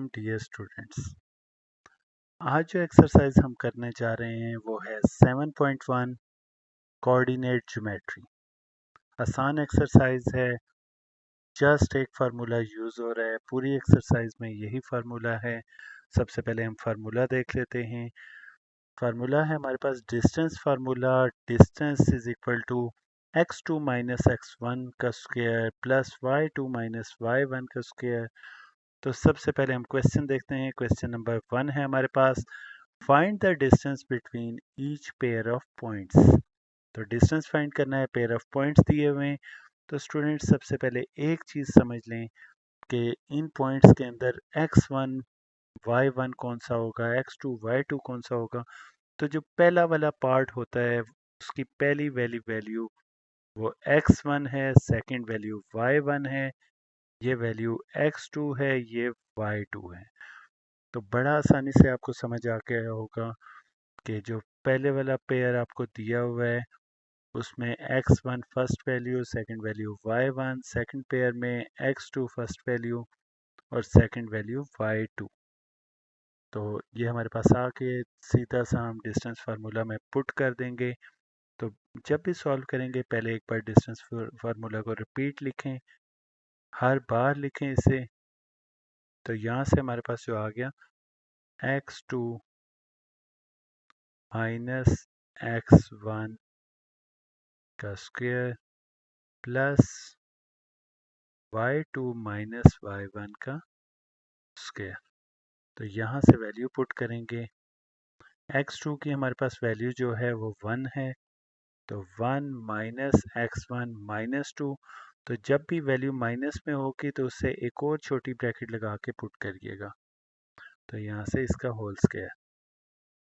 Welcome dear students. आज जो exercise हम करने जा रहे हैं वो है 7.1 कोऑर्डिनेट ज्योमेट्री। आसान एक्सरसाइज है, जस्ट एक फार्मूला यूज़ हो रहा है। पूरी एक्सरसाइज में यही फार्मूला है। सबसे पहले हम फार्मूला देख लेते हैं। फार्मूला है हमारे पास distance formula. Distance is equal to x2 minus x1 का square plus y2 minus y1 का स्क्वायर। तो सबसे पहले हम क्वेश्चन देखते हैं। क्वेश्चन नंबर 1 है हमारे पास, find the distance between each pair of points. तो डिस्टेंस फाइंड करना है, पेयर ऑफ पॉइंट्स दिए हुए हैं। तो स्टूडेंट्स सबसे पहले एक चीज़ समझ लें कि इन पॉइंट्स के अंदर x1 y1 कौन सा होगा, x2 y2 कौन सा होगा। तो जो पहला वाला पार्ट होता है उसकी पहली वैल्यू वैल्यू वो x1 है, सेकंड वैल्यू y1 है, ये वैल्यू x2 है, ये y2 है। तो बड़ा आसानी से आपको समझ आ गया होगा कि जो पहले वाला पेयर आपको दिया हुआ है उसमें x1 first value, second value y1, second pair में x2 फर्स्ट वैल्यू और सेकंड वैल्यू y2। तो ये हमारे पास आके सीधा सा हम डिस्टेंस फार्मूला में पुट कर देंगे। तो जब भी सॉल्व करेंगे पहले एक बार डिस्टेंस फार्मूला को रिपीट लिखें, हर बार लिखें इसे। तो यहाँ से हमारे पास जो आ गया x2 माइनस x1 का square plus y2 minus y1 का स्क्वायर। तो यहाँ से वैल्यू पुट करेंगे। x2 की हमारे पास वैल्यू जो है वो 1 है, तो 1 माइनस x1 माइनस 2। तो जब भी वैल्यू माइनस में होगी तो उससे एक और छोटी ब्रैकेट लगा के पुट करिएगा। तो यहाँ से इसका होल स्क्वायर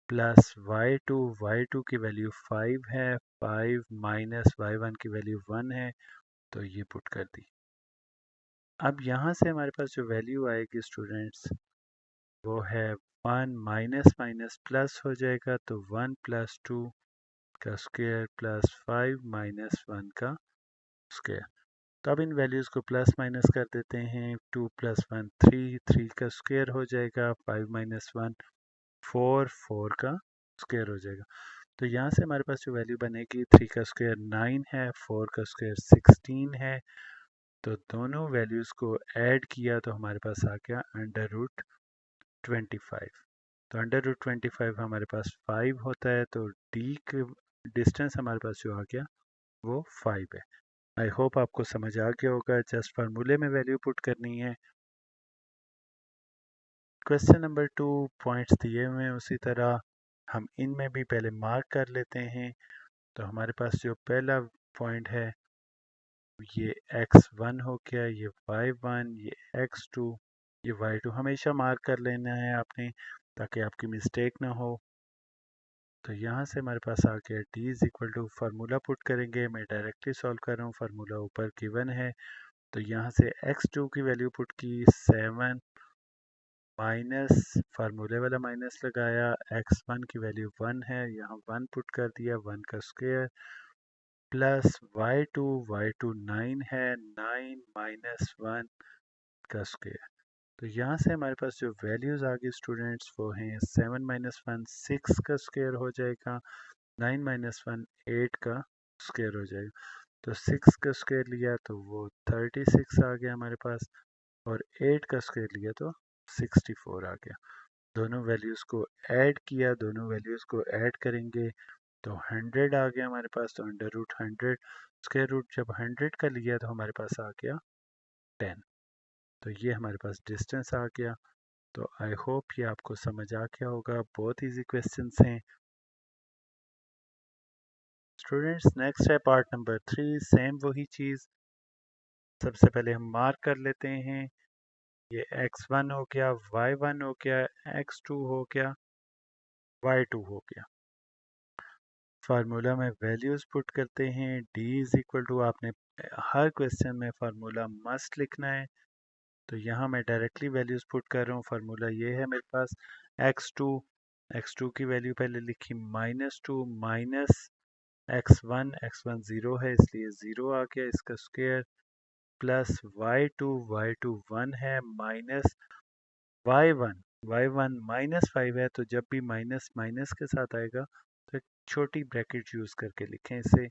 प्लस y2 की वैल्यू 5 है, 5 माइनस y1 की वैल्यू 1 है, तो ये पुट कर दी। अब यहाँ से हमारे पास जो वैल्यू आएगी स्टूडेंट्स वो है 1 माइनस माइनस प्लस हो जाएगा, तो 1 प्लस 2 का स्क्वायर प्लस 5 माइनस 1 का स्क्वायर। तो अब इन वैल्यूज़ को प्लस माइनस कर देते हैं। 2 प्लस 1 3, 3 का स्क्वायर हो जाएगा, 5 माइनस 1 4, 4 का स्क्वायर हो जाएगा। तो यहाँ से हमारे पास जो वैल्यू बनेगी 3 का स्क्वायर 9 है, 4 का स्क्वायर 16 है। तो दोनों वैल्यूज़ को ऐड किया तो हमारे पास आ गया अंडर रूट 25। तो अंडर रूट 25 हमारे पास 5 होता है, तो डी की डिस्टेंस हमारे पास जो आ गया वो 5 है। आई होप आपको समझ आ गया होगा। जस्ट फार्मूले में वैल्यू पुट करनी है। क्वेश्चन नंबर 2 पॉइंट्स दिए हुए हैं, उसी तरह हम इनमें भी पहले मार्क कर लेते हैं। तो हमारे पास जो पहला पॉइंट है ये x1 हो गया, ये y1, ये x2, ये y2। हमेशा मार्क कर लेना है आपने ताकि आपकी मिस्टेक ना हो। तो यहाँ से हमारे पास आ गया d is equal to, formula put करेंगे। मैं डायरेक्टली सॉल्व कर रहा हूँ, फार्मूला ऊपर गिवन है। तो यहाँ से x2 की वैल्यू पुट की 7 माइनस फार्मूले वाला माइनस लगाया, x1 की वैल्यू 1 है, यहाँ 1 पुट कर दिया, 1 का स्क्वायर प्लस y2 9 है, 9 माइनस 1 का स्क्वायर। तो यहाँ से हमारे पास जो वैल्यूज़ आ गई स्टूडेंट्स वो हैं 7 माइनस 1 6 का स्क्वायर हो जाएगा, 9 माइनस 1 8 का स्क्वायर हो जाएगा। तो 6 का स्क्वायर लिया तो वो 36 आ गया हमारे पास, और 8 का स्क्वायर लिया तो 64 आ गया। दोनों वैल्यूज़ को ऐड किया, दोनों वैल्यूज़ को ऐड करेंगे तो 100 आ गया हमारे पास। तो अंडर रूट 100, स्क्वायर रूट जब 100 का लिया तो हमारे पास आ गया 10। तो ये हमारे पास डिस्टेंस आ गया। तो आई होप ये आपको समझ आ गया होगा। बहुत इजी क्वेश्चंस हैं स्टूडेंट्स। नेक्स्ट है पार्ट नंबर 3, सेम वही चीज़। सबसे पहले हम मार्क कर लेते हैं। ये x1 हो गया, y1 हो गया, x2 हो गया, y2 हो गया। फार्मूला में वैल्यूज़ पुट करते हैं। d इज इक्वल टू, आपने हर क्वेश्चन में फार्मूला मस्ट लिखना है। तो यहाँ मैं डायरेक्टली वैल्यूज़ पुट कर रहा हूँ। फार्मूला ये है मेरे पास, x2 की वैल्यू पहले लिखी -2 माइनस x1 0 है इसलिए 0 आ गया, इसका स्क्वायर प्लस y2 1 है, माइनस y1 -5 है, तो जब भी माइनस माइनस के साथ आएगा तो एक छोटी ब्रैकेट यूज़ करके लिखें इसे,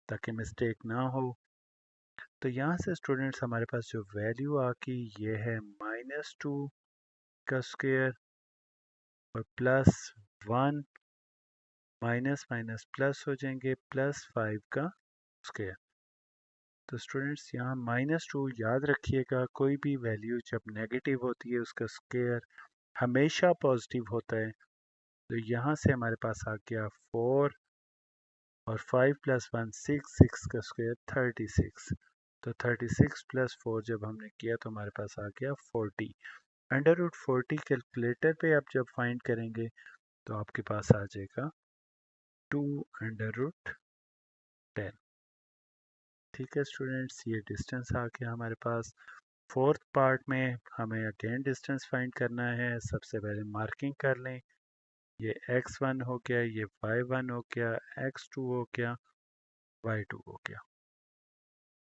ताकि मिस्टेक ना हो। तो यहाँ से स्टूडेंट्स हमारे पास जो वैल्यू आ गई ये है -2 का स्क्वायर और +1, माइनस माइनस प्लस हो जाएंगे, +5 का स्क्वायर। तो स्टूडेंट्स यहाँ -2 याद रखिएगा, कोई भी वैल्यू जब नेगेटिव होती है उसका स्क्वायर हमेशा पॉजिटिव होता है। तो यहाँ से हमारे पास आ गया 4 और 5 + 1 6, 6 का स्क्वायर 36। तो 36 + 4 जब हमने किया तो हमारे पास आ गया 40। √40 कैलकुलेटर पे आप जब फाइंड करेंगे तो आपके पास आ जाएगा 2√10। ठीक है स्टूडेंट्स, ये डिस्टेंस आ गया हमारे पास। फोर्थ पार्ट में हमें अगेन डिस्टेंस फाइंड करना है। सबसे पहले मार्किंग कर लें, ये x1 हो गया, ये y1 हो गया, x2 हो गया, y2 हो गया।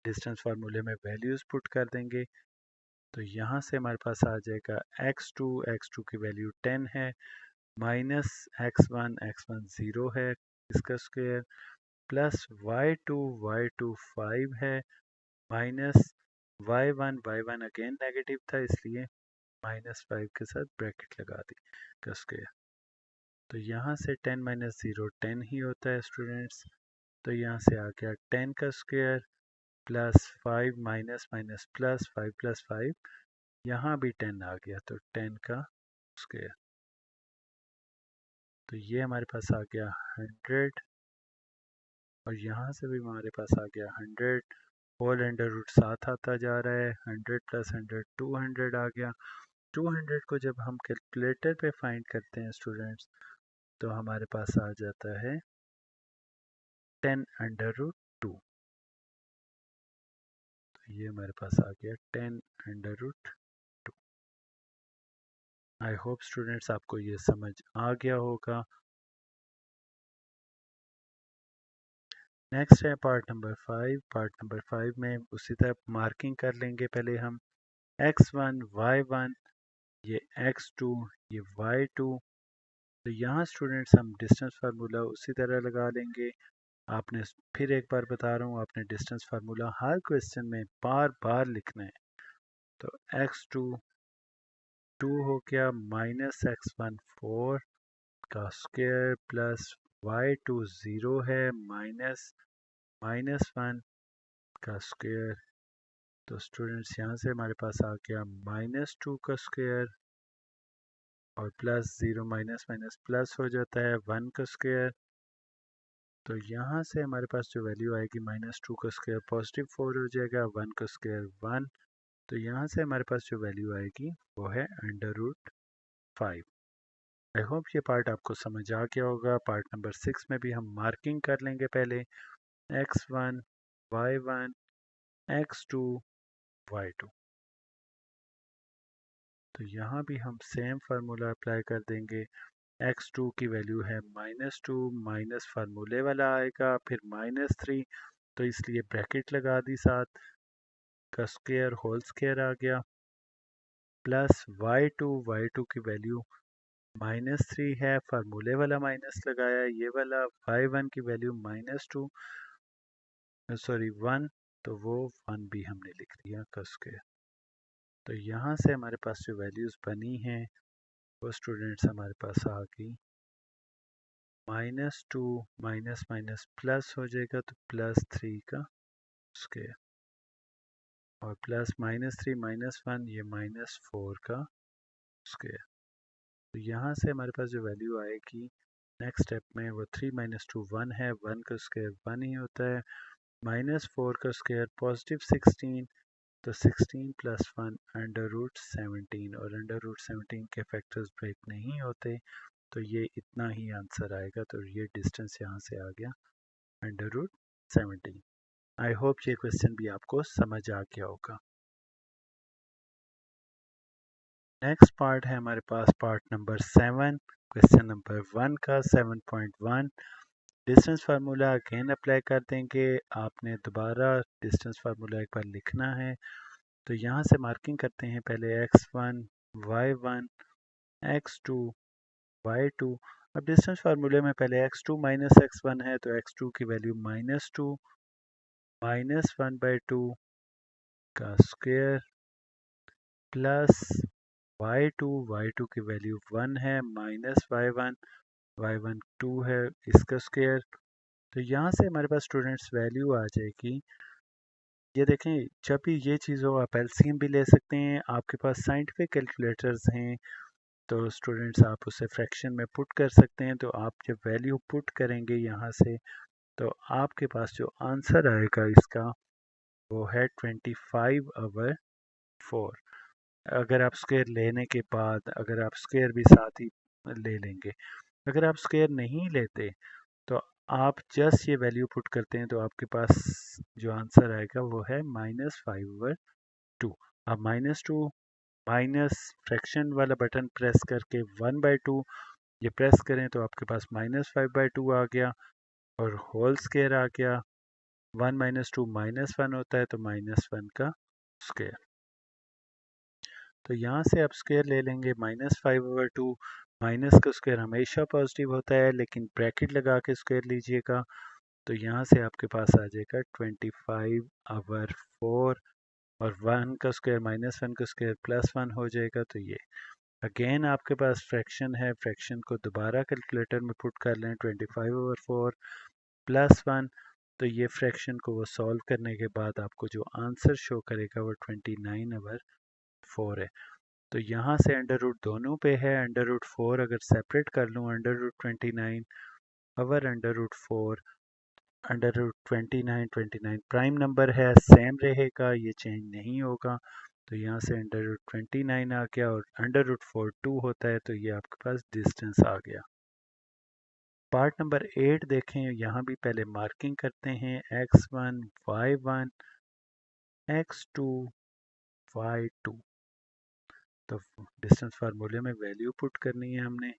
डिस्टेंस फार्मूले में वैल्यूज़ पुट कर देंगे तो यहाँ से हमारे पास आ जाएगा x2 की वैल्यू 10 है, माइनस x1 0 है इसका स्क्वायर, प्लस y2 5 है, माइनस y1 अगेन नेगेटिव था इसलिए -5 के साथ ब्रैकेट लगा दी का स्क्वायर। तो यहाँ से 10 - 0 10 ही होता है स्टूडेंट्स। तो यहाँ से आ गया 10 का square plus 5 minus minus plus 5 + 5, यहाँ भी 10 आ गया तो 10 का स्क्वायर। तो ये हमारे पास आ गया 100 और यहाँ से भी हमारे पास आ गया 100, होल अंडर रूट साथ आता जा रहा है, 100 + 100 200 आ गया। 200 को जब हम कैलकुलेटर पे फाइंड करते हैं स्टूडेंट्स तो हमारे पास आ जाता है 10√2। तो ये हमारे पास आ गया 10√2। आई होप स्टूडेंट्स आपको ये समझ आ गया होगा। नेक्स्ट है पार्ट नंबर 5। पार्ट नंबर 5 में उसी तरह मार्किंग कर लेंगे पहले हम x1 y1, ये x2 ये y2। तो यहाँ स्टूडेंट्स हम डिस्टेंस फार्मूला उसी तरह लगा लेंगे। आपने फिर एक बार बता रहा हूँ, आपने डिस्टेंस फार्मूला हर क्वेश्चन में बार बार लिखना है। तो x2 2 हो गया, माइनस x1 4 का स्क्वायर प्लस y2 0 है, माइनस -1 का स्क्वायर। तो स्टूडेंट्स यहाँ से हमारे पास आ गया -2 का स्क्वायर और प्लस 0 माइनस माइनस प्लस हो जाता है 1 का स्क्वायर। तो यहाँ से हमारे पास जो वैल्यू आएगी -2 का स्क्वायर पॉजिटिव 4 हो जाएगा, 1 का स्क्वायर 1। तो यहाँ से हमारे पास जो वैल्यू आएगी वो है √5। आई होप ये पार्ट आपको समझ आ गया होगा। पार्ट नंबर 6 में भी हम मार्किंग कर लेंगे पहले x1 y1 x2 y2। तो यहाँ भी हम सेम फार्मूला अप्लाई कर देंगे। x2 की वैल्यू है -2, माइनस फार्मूले वाला आएगा, फिर -3 तो इसलिए ब्रैकेट लगा दी, साथ का स्क्वायर होल स्क्वायर आ गया, प्लस y2 की वैल्यू -3 है, फार्मूले वाला माइनस लगाया, ये वाला y1 की वैल्यू -2 सॉरी 1, तो वो 1 भी हमने लिख दिया का स्क्वायर। तो यहाँ से हमारे पास जो वैल्यूज़ बनी हैं वो स्टूडेंट्स हमारे पास आ गई, -2 माइनस माइनस प्लस हो जाएगा तो +3 का स्क्वायर और प्लस -3 -1 ये -4 का स्क्वायर। तो यहाँ से हमारे पास जो वैल्यू आएगी नेक्स्ट स्टेप में वो 3 - 2 1 है, 1 का स्क्वायर 1 ही होता है, -4 का स्क्वायर पॉजिटिव 16, तो 16 + 1 √17 और √17 के फैक्टर्स ब्रेक नहीं होते, तो ये इतना ही आंसर आएगा। तो ये डिस्टेंस यहाँ से आ गया √17। आई होप ये क्वेश्चन भी आपको समझ आ गया होगा। नेक्स्ट पार्ट है हमारे पास पार्ट नंबर 7, क्वेश्चन नंबर 1 का 7.1। डिस्टेंस फार्मूला अगेन अप्लाई कर देंगे। आपने दोबारा डिस्टेंस फार्मूला एक बार लिखना है। तो यहाँ से मार्किंग करते हैं पहले x1 y1 x2 y2। अब डिस्टेंस फार्मूले में पहले x2 माइनस x1 है तो x2 की वैल्यू -2 -1/2 का स्क्वायर प्लस y2 की वैल्यू 1 है माइनस y1 2 है इसका स्क्वायर। तो यहाँ से हमारे पास स्टूडेंट्स वैल्यू आ जाएगी। ये देखें जब भी ये चीज़ हो आप एलसीएम भी ले सकते हैं, आपके पास साइंटिफिक कैलकुलेटर्स हैं तो स्टूडेंट्स आप उसे फ्रैक्शन में पुट कर सकते हैं। तो आप जब वैल्यू पुट करेंगे यहाँ से तो आपके पास जो आंसर आएगा इसका वो है 25/4। अगर आप स्क्वायर लेने के बाद अगर आप स्क्वायर भी साथ ही ले लेंगे, अगर आप स्क्वायर नहीं लेते तो आप जस्ट ये वैल्यू पुट करते हैं तो आपके पास जो आंसर आएगा वो है -5/2। अब -2 माइनस फ्रैक्शन वाला बटन प्रेस करके 1/2 ये प्रेस करें तो आपके पास -5/2 आ गया और होल स्क्वायर आ गया। 1 - 2 -1 होता है तो -1 का स्क्वायर। तो यहाँ से आप स्क्वायर ले लेंगे -5/2। माइनस का स्क्वायर हमेशा पॉजिटिव होता है लेकिन ब्रैकेट लगा के स्क्वायर लीजिएगा। तो यहाँ से आपके पास आ जाएगा 25/4 और 1 का स्क्वायर -1 का स्क्वायर +1 हो जाएगा। तो ये अगेन आपके पास फ्रैक्शन है, फ्रैक्शन को दोबारा कैलकुलेटर में पुट कर लें 25/4 +1। तो ये फ्रैक्शन को वो सॉल्व करने के बाद आपको जो आंसर शो करेगा वो 29/4 है। तो यहाँ से अंडर रूट दोनों पे है, अंडर रूट 4 अगर सेपरेट कर लूँ under root 29 over under root 4 under root 29 prime number है सेम रहेगा, ये चेंज नहीं होगा। तो यहाँ से अंडर रूट 29 आ गया और अंडर रूट 4 2 होता है तो ये आपके पास डिस्टेंस आ गया। पार्ट नंबर 8 देखें, यहाँ भी पहले मार्किंग करते हैं x1 y1 x2 y2। तो डिस्टेंस फार्मूले में वैल्यू पुट करनी है हमने,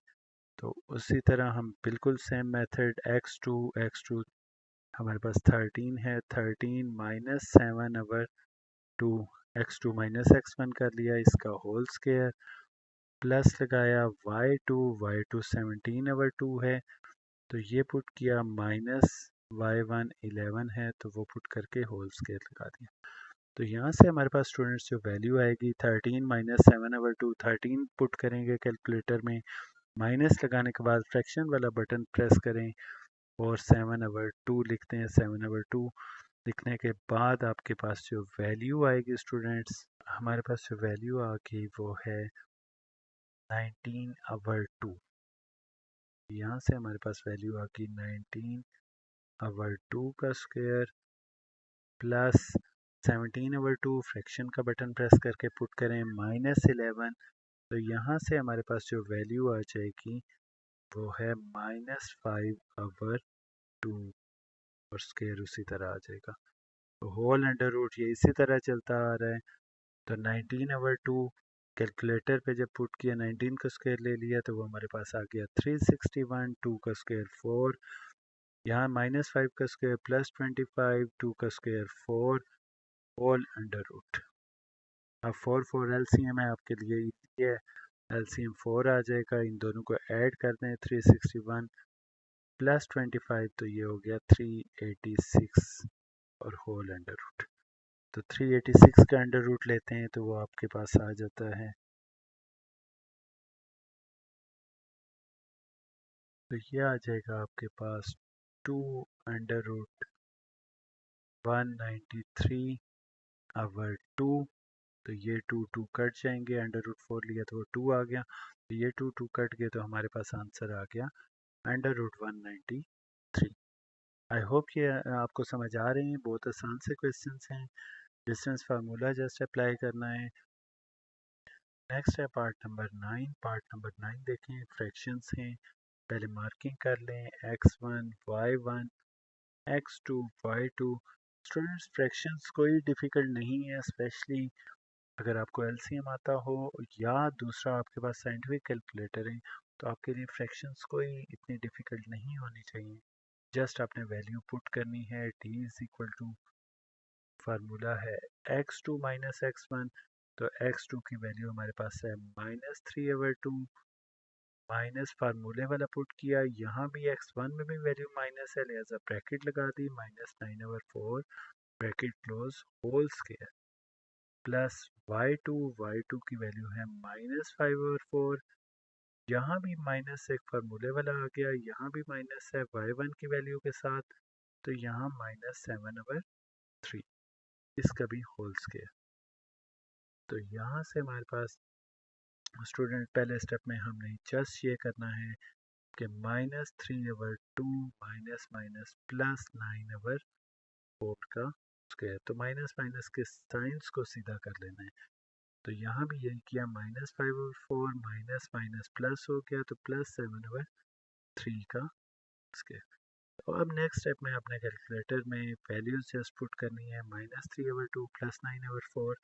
तो उसी तरह हम बिल्कुल सेम मेथड x2 हमारे पास 13 है, 13 -7/2 x2 - x1 कर लिया इसका होल स्क्वायर प्लस लगाया y2 17/2 है तो ये पुट किया माइनस y1 11 है तो वो पुट करके होल स्क्वायर लगा दिया। तो यहाँ से हमारे पास स्टूडेंट्स जो वैल्यू आएगी 13 - 7/2 13 पुट करेंगे कैलकुलेटर में, माइनस लगाने के बाद फ्रैक्शन वाला बटन प्रेस करें और 7/2 लिखते हैं। 7/2 लिखने के बाद आपके पास जो वैल्यू आएगी स्टूडेंट्स, हमारे पास जो वैल्यू आ गई वो है 19/2। यहाँ से हमारे पास वैल्यू आ गई 19/2 का स्क्वायर प्लस 17/2 फ्रैक्शन का बटन प्रेस करके पुट करें -11। तो यहाँ से हमारे पास जो वैल्यू आ जाएगी वो है -5/2 और स्क्वायर उसी तरह आ जाएगा। तो होल अंडर रूट ये इसी तरह चलता आ रहा है। तो 19/2 कैलकुलेटर पे जब पुट किया 19 का स्क्वायर ले लिया तो वो हमारे पास आ गया 361। 2 का स्क्वायर 4, यहाँ -5 का स्क्वायर +25 2 का स्क्वायर 4 होल अंडर रूट। अब 4 एलसीएम है आपके लिए इजी है, एलसीएम 4 आ जाएगा। इन दोनों को ऐड कर दें 361 +25 तो ये हो गया 386 और होल अंडर रूट। तो 386 का अंडर रूट लेते हैं तो वो आपके पास आ जाता है। तो ये आ जाएगा आपके पास 2√193/2। तो ये 2 कट जाएंगे, अंडर रूट 4 लिया तो वो 2 आ गया, तो ये 2 कट गए तो हमारे पास आंसर आ गया √193। आई होप ये आपको समझ आ रहे हैं, बहुत आसान से क्वेश्चंस हैं, डिस्टेंस फार्मूला जस्ट अप्लाई करना है। नेक्स्ट है पार्ट नंबर 9। पार्ट नंबर 9 देखें, फ्रैक्शंस हैं, पहले मार्किंग कर लें x1 y1 x2 y2। Students fractions कोई डिफ़िकल्ट नहीं है, स्पेशली अगर आपको एलसीएम आता हो या दूसरा आपके पास साइंटिफिक कैलकुलेटर है तो आपके लिए फ्रैक्शंस कोई इतनी डिफ़िकल्ट नहीं होनी चाहिए। जस्ट आपने वैल्यू पुट करनी है, t is equal to formula है x2 - x1 तो x2 की वैल्यू हमारे पास है -3/2 माइनस फार्मूले वाला पुट किया, यहाँ भी x1 में भी वैल्यू माइनस है लिहाजा ब्रैकेट लगा दी, -9/4 bracket close whole square plus y2 की वैल्यू है -5/4, यहाँ भी माइनस एक फार्मूले वाला आ गया, यहाँ भी माइनस है y1 की वैल्यू के साथ, तो यहाँ -7/3 इसका भी होल स्क्वायर। तो यहाँ से हमारे पास स्टूडेंट पहले स्टेप में हमने जस्ट ये करना है कि -3/2 माइनस माइनस प्लस 9/4 का स्क्वायर, तो माइनस माइनस के साइंस को सीधा कर लेना है। तो यहाँ भी यही किया, -5/4 माइनस माइनस प्लस हो गया तो +7/3 का स्क्वायर। और अब नेक्स्ट स्टेप में अपने कैलकुलेटर में वैल्यूज जस्ट पुट करनी है, -3/2 प्लस 9/4।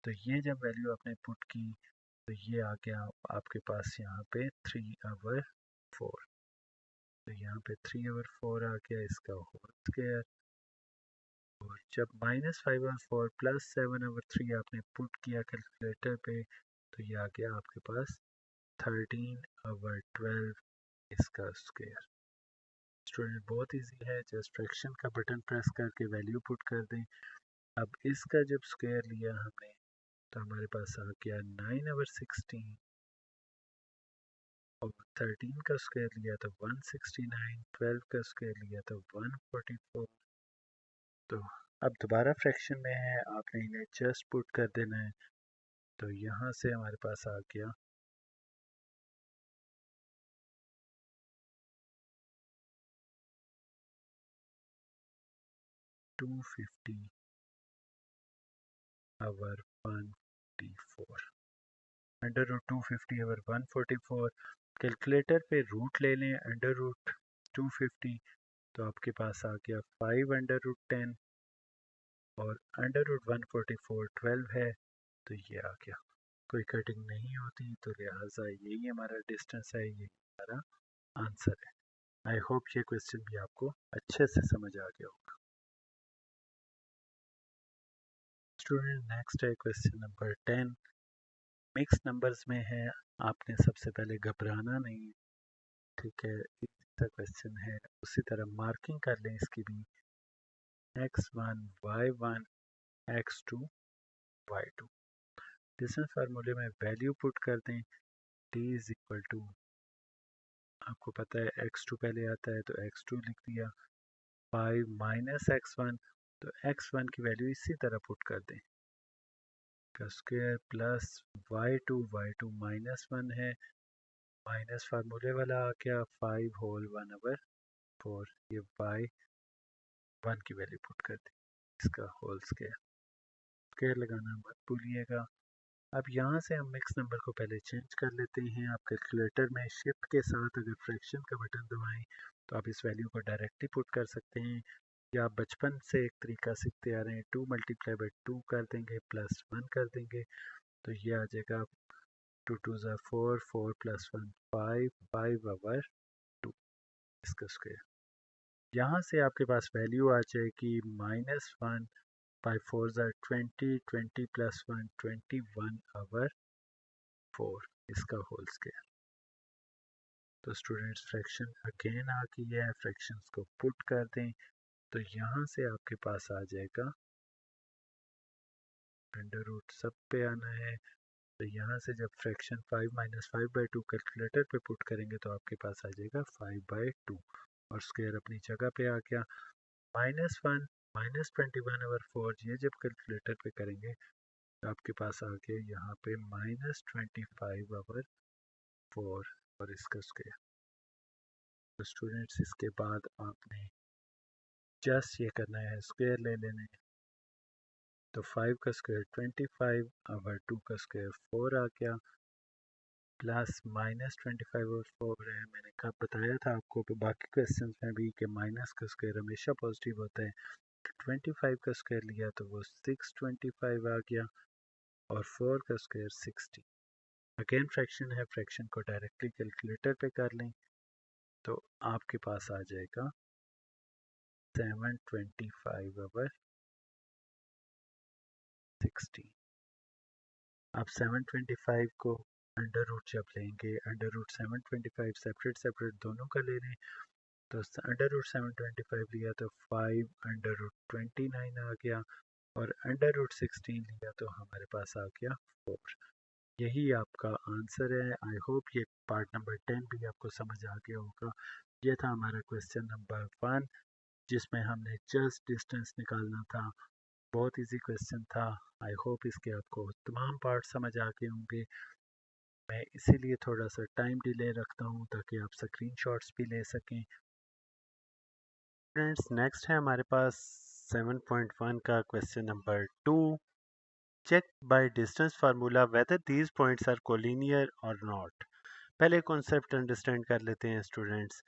तो ये जब वैल्यू आपने पुट की तो ये आ गया आपके पास यहाँ पे 3/4, तो यहाँ पे 3/4 आ गया इसका होल स्क्वायर। और जब -5/4 प्लस 7/3 आपने पुट किया कैलकुलेटर पे तो ये आ गया आपके पास 13/12 इसका स्क्वायर। स्टूडेंट बहुत इजी है, जस्ट फ्रैक्शन का बटन प्रेस करके वैल्यू पुट कर दें। अब इसका जब स्क्वायर लिया हमने तो हमारे पास आ गया 9/16 और 13 का स्क्वायर लिया तो 169, 12 का स्क्वायर लिया तो 144। तो अब दोबारा फ्रैक्शन में है, आपने इन्हें जस्ट पुट कर देना है। तो यहाँ से हमारे पास आ गया 250/144, √250/144। कैलकुलेटर पे रूट ले लें √250, तो आपके पास आ गया 5/10 और √144 12 है, तो ये आ गया। कोई कटिंग नहीं होती तो लिहाजा यही हमारा डिस्टेंस है, यही हमारा आंसर है। आई होप ये क्वेश्चन भी आपको अच्छे से समझ आ गया होगा। स्टूडेंट नेक्स्ट है क्वेश्चन नंबर 10, मिक्स नंबर्स में है, आपने सबसे पहले घबराना नहीं, ठीक है, इतना क्वेश्चन है। उसी तरह मार्किंग कर लें इसकी भी, x1 y1 x2 y2। Distance फार्मूले में वैल्यू पुट कर दें, t इज इक्वल टू, आपको पता है x2 पहले आता है तो x2 लिख दिया, 5 माइनस x1, तो x1 की वैल्यू इसी तरह पुट कर दें का स्क्वायर प्लस y2 माइनस 1 है, माइनस फार्मूले वाला आ गया 5 होल 1/4, ये y1 की वैल्यू पुट कर दी, इसका होल स्क्वायर, स्क्वायर लगाना मत भूलिएगा। अब यहाँ से हम मिक्स नंबर को पहले चेंज कर लेते हैं। आप कैलकुलेटर में शिफ्ट के साथ अगर फ्रैक्शन का बटन दबाएं तो आप इस वैल्यू को डायरेक्टली पुट कर सकते हैं, या आप बचपन से एक तरीका सीखते आ रहे हैं, 2 × 2 कर देंगे प्लस 1 कर देंगे, तो ये आ जाएगा 2 2 ज़ा 4, 4 + 1 5, 5/2 इसका स्क्वायर। यहाँ से आपके पास वैल्यू आ जाएगी -1, 5 4 ज़ा 20, 20 + 1 21/4 इसका होल स्क्वायर। तो स्टूडेंट्स फ्रैक्शन अगेन आ गई है, फ्रैक्शंस को पुट कर दें, तो यहाँ से आपके पास आ जाएगा अंडर रूट सब पे आना है, तो यहाँ से जब फ्रैक्शन 5 - 5/2 कैलकुलेटर पे पुट करेंगे तो आपके पास आ जाएगा 5/2 और स्क्वायर अपनी जगह पे आ गया। -1 -21/4 ये जब कैलकुलेटर पे करेंगे तो आपके पास आ गया यहाँ पे -25/4 और इसका स्क्वायर। तो स्टूडेंट्स इसके बाद आपने जस्ट ये करना है, स्क्वायर ले लेना है, तो 5 का स्क्वायर 25/2 का स्क्वायर 4 आ गया, प्लस -25/4 है। मैंने कब बताया था आपको कि बाकी क्वेश्चंस में भी कि माइनस का स्क्वायर हमेशा पॉजिटिव होता है, तो 25 का स्क्वायर लिया तो वो 625 आ गया और 4 का स्क्वायर 60। अगेन फ्रैक्शन है, फ्रैक्शन को डायरेक्टली कैलकुलेटर पे कर लें तो आपके पास आ जाएगा 725/60। आप 725 को अंडर रूट जब लेंगे, अंडर रूट 725 सेपरेट सेपरेट दोनों का ले लें, तो अंडर रूट 725 लिया तो 5 अंडर रूट 29 आ गया, और अंडर रूट 16 लिया तो हमारे पास आ गया 4। यही आपका आंसर है। आई होप ये पार्ट नंबर 10 भी आपको समझ आ गया होगा। ये था हमारा क्वेश्चन नंबर 1, जिसमें हमने जस्ट डिस्टेंस निकालना था। बहुत इजी क्वेश्चन था। आई होप इसके आपको तमाम पार्ट समझ आ गए होंगे। मैं इसीलिए थोड़ा सा टाइम डिले रखता हूँ ताकि आप स्क्रीनशॉट्स भी ले सकें। फ्रेंड्स, नेक्स्ट है हमारे पास 7.1 का question number 2। Check by distance formula whether these points are collinear or not. पहले कॉन्सेप्ट अंडरस्टैंड कर लेते हैं स्टूडेंट्स।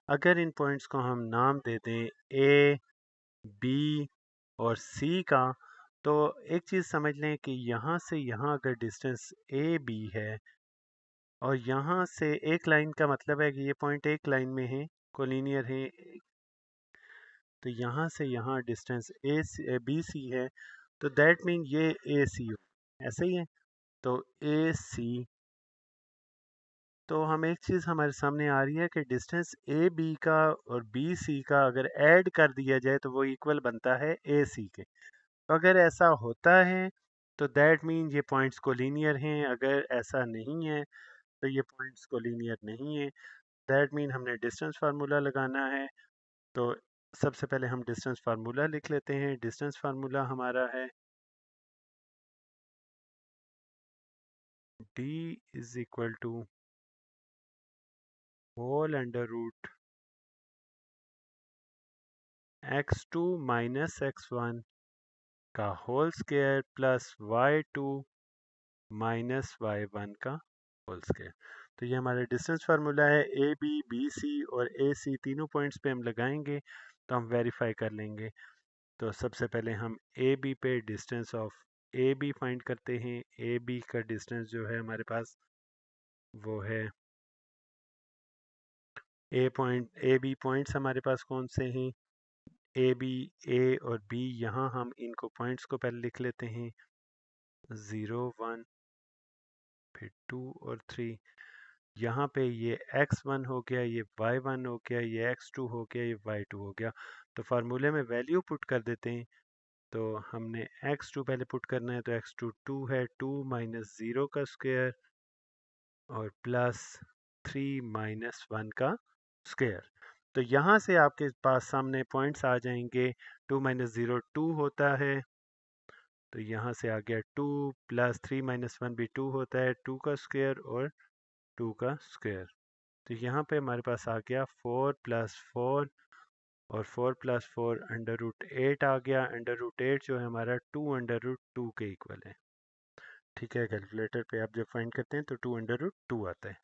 अगर इन पॉइंट्स को हम नाम दे दें ए, बी और सी का, तो एक चीज़ समझ लें कि यहाँ से यहाँ अगर डिस्टेंस ए बी है, और यहाँ से एक लाइन का मतलब है कि ये पॉइंट एक लाइन में है, कोलिनियर है, तो यहाँ से यहाँ डिस्टेंस ए बी सी है, तो दैट मीन ये ए सी हो, ऐसे ही है। तो ए सी, तो हम एक चीज़ हमारे सामने आ रही है कि डिस्टेंस ए बी का और बी सी का अगर ऐड कर दिया जाए तो वो इक्वल बनता है ए सी के। तो अगर ऐसा होता है तो दैट मीन ये पॉइंट्स कोलिनियर हैं। अगर ऐसा नहीं है तो ये पॉइंट्स कोलिनियर नहीं है। दैट मीन हमने डिस्टेंस फार्मूला लगाना है। तो सबसे पहले हम डिस्टेंस फार्मूला लिख लेते हैं। डिस्टेंस फार्मूला हमारा है d is equal to whole under root x2 minus x1 का whole square plus y2 minus y1 का होल स्क्वायर। तो ये हमारा डिस्टेंस फार्मूला है। ए बी, बी सी और ए सी तीनों पॉइंट्स पे हम लगाएंगे तो हम वेरीफाई कर लेंगे। तो सबसे पहले हम ए बी पे distance of A B find करते हैं। ए बी का डिस्टेंस जो है हमारे पास वो है ए बी पॉइंट्स हमारे पास कौन से हैं, ए बी, ए और बी। यहाँ हम इनको पॉइंट्स को पहले लिख लेते हैं, 0 1 फिर 2 और 3। यहाँ पे ये x1 हो गया, ये y1 हो गया, ये x2 हो गया, ये y2 हो गया। तो फार्मूले में वैल्यू पुट कर देते हैं। तो हमने x2 पहले पुट करना है, तो x2 2 है, 2 माइनस 0 का स्क्वायर और प्लस 3 माइनस 1 का स्क्वायर। तो यहाँ से आपके पास सामने पॉइंट्स आ जाएंगे। 2 माइनस 0 2 होता है, तो यहाँ से आ गया 2 प्लस 3 माइनस 1 भी 2 होता है, 2 का स्क्वायर और 2 का स्क्वायर। तो यहाँ पे हमारे पास आ गया 4 प्लस 4 और 4 प्लस 4 अंडर रूट 8 आ गया। अंडर रूट 8 जो है हमारा 2 अंडर रूट 2 के इक्वल है। ठीक है, कैलकुलेटर पे आप जब फाइंड करते हैं तो 2 अंडर रूट 2 आता है।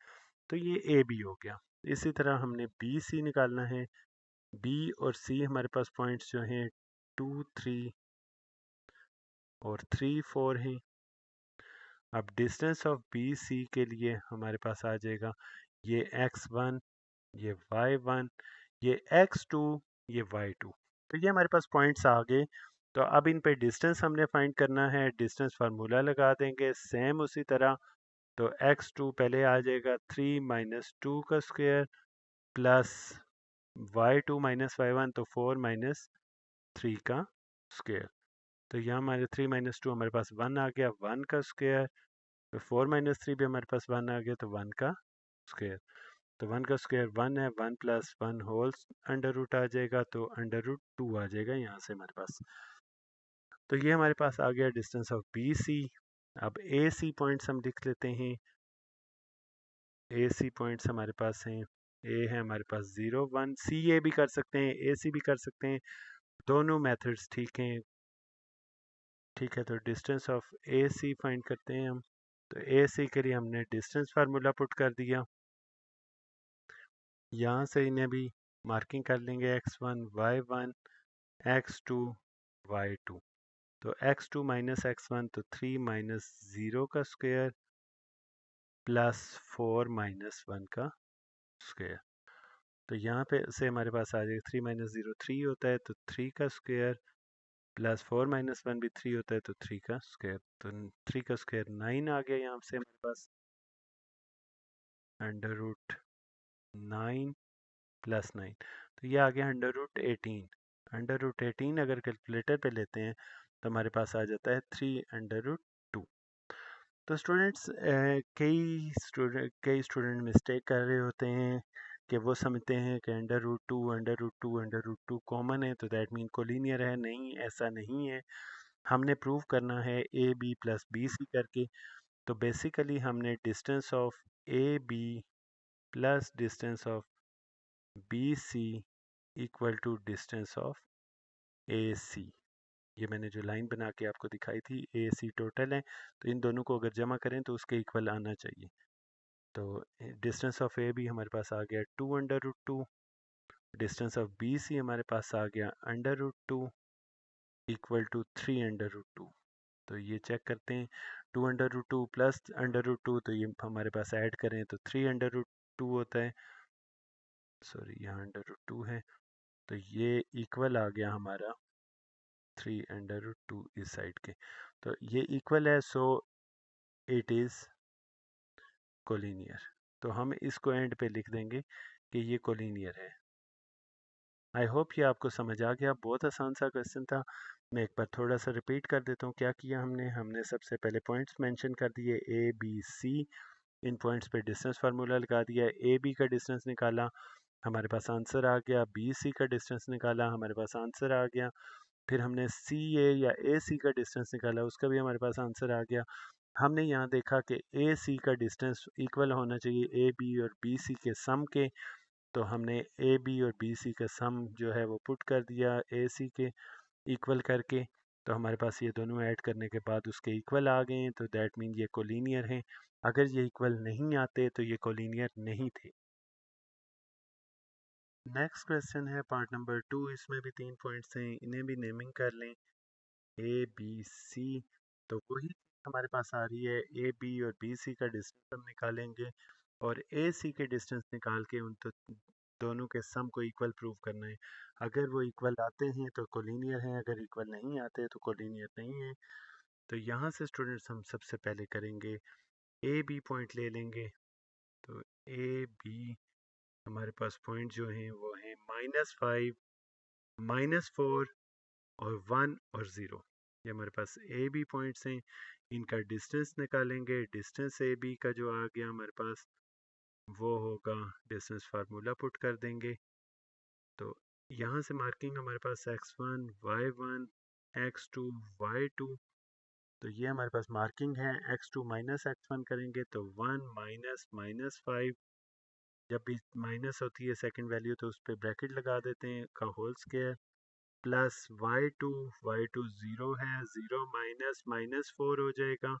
तो ये ए बी हो गया। इसी तरह हमने बी सी निकालना है। बी और सी हमारे पास पॉइंट्स जो हैं 2 3 और 3 4 हैं। अब डिस्टेंस ऑफ बी सी के लिए हमारे पास आ जाएगा ये x1, ये y1, ये x2, ये y2। तो ये हमारे पास पॉइंट्स आ गए। तो अब इन पे डिस्टेंस हमने फाइंड करना है। डिस्टेंस फार्मूला लगा देंगे सेम उसी तरह। तो x2 पहले आ जाएगा 3 माइनस 2 का square plus y2 minus y1, तो 4 माइनस 3 का स्क्वायर। तो यहाँ हमारे 3 माइनस 2 हमारे पास 1 आ गया, 1 का स्क्वायर। तो 4 माइनस 3 भी हमारे पास 1 आ गया, तो 1 का स्क्वायर। तो 1 का स्क्वायर 1 है, 1 प्लस 1 होल अंडर रूट आ जाएगा, तो अंडर रूट 2 आ जाएगा यहाँ से हमारे पास। तो ये हमारे पास आ गया डिस्टेंस ऑफ बी सी। अब ए सी पॉइंट्स हम लिख लेते हैं। ए सी पॉइंट्स हमारे पास हैं, ए है हमारे पास 0 1, सी ए भी कर सकते हैं, ए सी भी कर सकते हैं, दोनों मेथड्स ठीक हैं। ठीक है, तो distance of A C find करते हैं हम। तो ए सी के लिए हमने डिस्टेंस फार्मूला पुट कर दिया। यहाँ से इन्हें भी मार्किंग कर लेंगे, x1 y1 x2 y2। तो x2 माइनस x1, तो 3 माइनस 0 का स्क्वायर प्लस 4 माइनस 1 का स्क्वायर। तो यहाँ पे से हमारे पास आ जाएगा 3 माइनस 0 3 होता है, तो 3 का स्क्वायर प्लस 4 - 1 भी 3 होता है, तो 3 का स्क्वायर, तो 3 का स्क्वायर 9 आ गया यहाँ से हमारे पास। √9 + 9, तो ये आ गया √18। √18 अगर कैलकुलेटर पे लेते हैं तो हमारे पास आ जाता है 3√2। तो स्टूडेंट्स, कई स्टूडेंट मिस्टेक कर रहे होते हैं कि वो समझते हैं कि √2 कॉमन है, तो दैट मीन कोलिनियर है। नहीं, ऐसा नहीं है। हमने प्रूव करना है A B plus B C करके। तो बेसिकली हमने distance of A B plus distance of B C equal to distance of A C, ये मैंने जो लाइन बना के आपको दिखाई थी, ए सी टोटल है, तो इन दोनों को अगर जमा करें तो उसके इक्वल आना चाहिए। तो डिस्टेंस ऑफ ए बी हमारे पास आ गया 2√2, डिस्टेंस ऑफ बी सी हमारे पास आ गया √2 इक्वल टू 3√2। तो ये चेक करते हैं, 2√2 प्लस √2, तो ये हमारे पास ऐड करें तो 3√2 होता है। सॉरी, यहाँ √2 है, तो ये इक्वल आ गया हमारा 3√2 इस साइड के। तो ये इक्वल है, सो इट इज़ कोलिनियर। तो हम इसको एंड पे लिख देंगे कि ये कोलिनियर है। आई होप ये आपको समझ आ गया। बहुत आसान सा क्वेश्चन था। मैं एक बार थोड़ा सा रिपीट कर देता हूँ क्या किया हमने। हमने सबसे पहले पॉइंट्स मेंशन कर दिए ए बी सी, इन पॉइंट्स पे डिस्टेंस फार्मूला लगा दिया। ए बी का डिस्टेंस निकाला, हमारे पास आंसर आ गया। बी सी का डिस्टेंस निकाला, हमारे पास आंसर आ गया। फिर हमने सी ए या ए सी का डिस्टेंस निकाला, उसका भी हमारे पास आंसर आ गया। हमने यहाँ देखा कि ए सी का डिस्टेंस इक्वल होना चाहिए ए बी और बी सी के सम के, तो हमने ए बी और बी सी का सम जो है वो पुट कर दिया ए सी के इक्वल करके। तो हमारे पास ये दोनों ऐड करने के बाद उसके इक्वल आ गए हैं, तो दैट मीन ये कोलिनियर हैं। अगर ये इक्वल नहीं आते तो ये कोलिनियर नहीं थे। नेक्स्ट क्वेश्चन है पार्ट नंबर 2। इसमें भी 3 पॉइंट्स हैं, इन्हें भी नेमिंग कर लें, ए बी सी। तो वही हमारे पास आ रही है, ए बी और बी सी का डिस्टेंस हम निकालेंगे और ए सी के डिस्टेंस निकाल के उन तो दोनों के सम को इक्वल प्रूव करना है। अगर वो इक्वल आते हैं तो कोलिनियर हैं, अगर इक्वल नहीं आते तो कोलिनियर नहीं है। तो यहाँ से स्टूडेंट्स हम सबसे पहले करेंगे ए बी पॉइंट ले लेंगे। तो ए बी हमारे पास पॉइंट जो हैं वो हैं -5, -4 और 1 और 0। ये हमारे पास ए बी पॉइंट्स हैं। इनका डिस्टेंस निकालेंगे। डिस्टेंस ए बी का जो आ गया हमारे पास वो होगा, डिस्टेंस फार्मूला पुट कर देंगे। तो यहाँ से मार्किंग हमारे पास x1 y1 x2 y2। तो ये हमारे पास मार्किंग है। x2 माइनस x1 करेंगे तो 1 माइनस -5, जब भी माइनस होती है सेकंड वैल्यू तो उस पर ब्रैकेट लगा देते हैं का whole square, plus y2 zero है, 0 माइनस -4 हो जाएगा,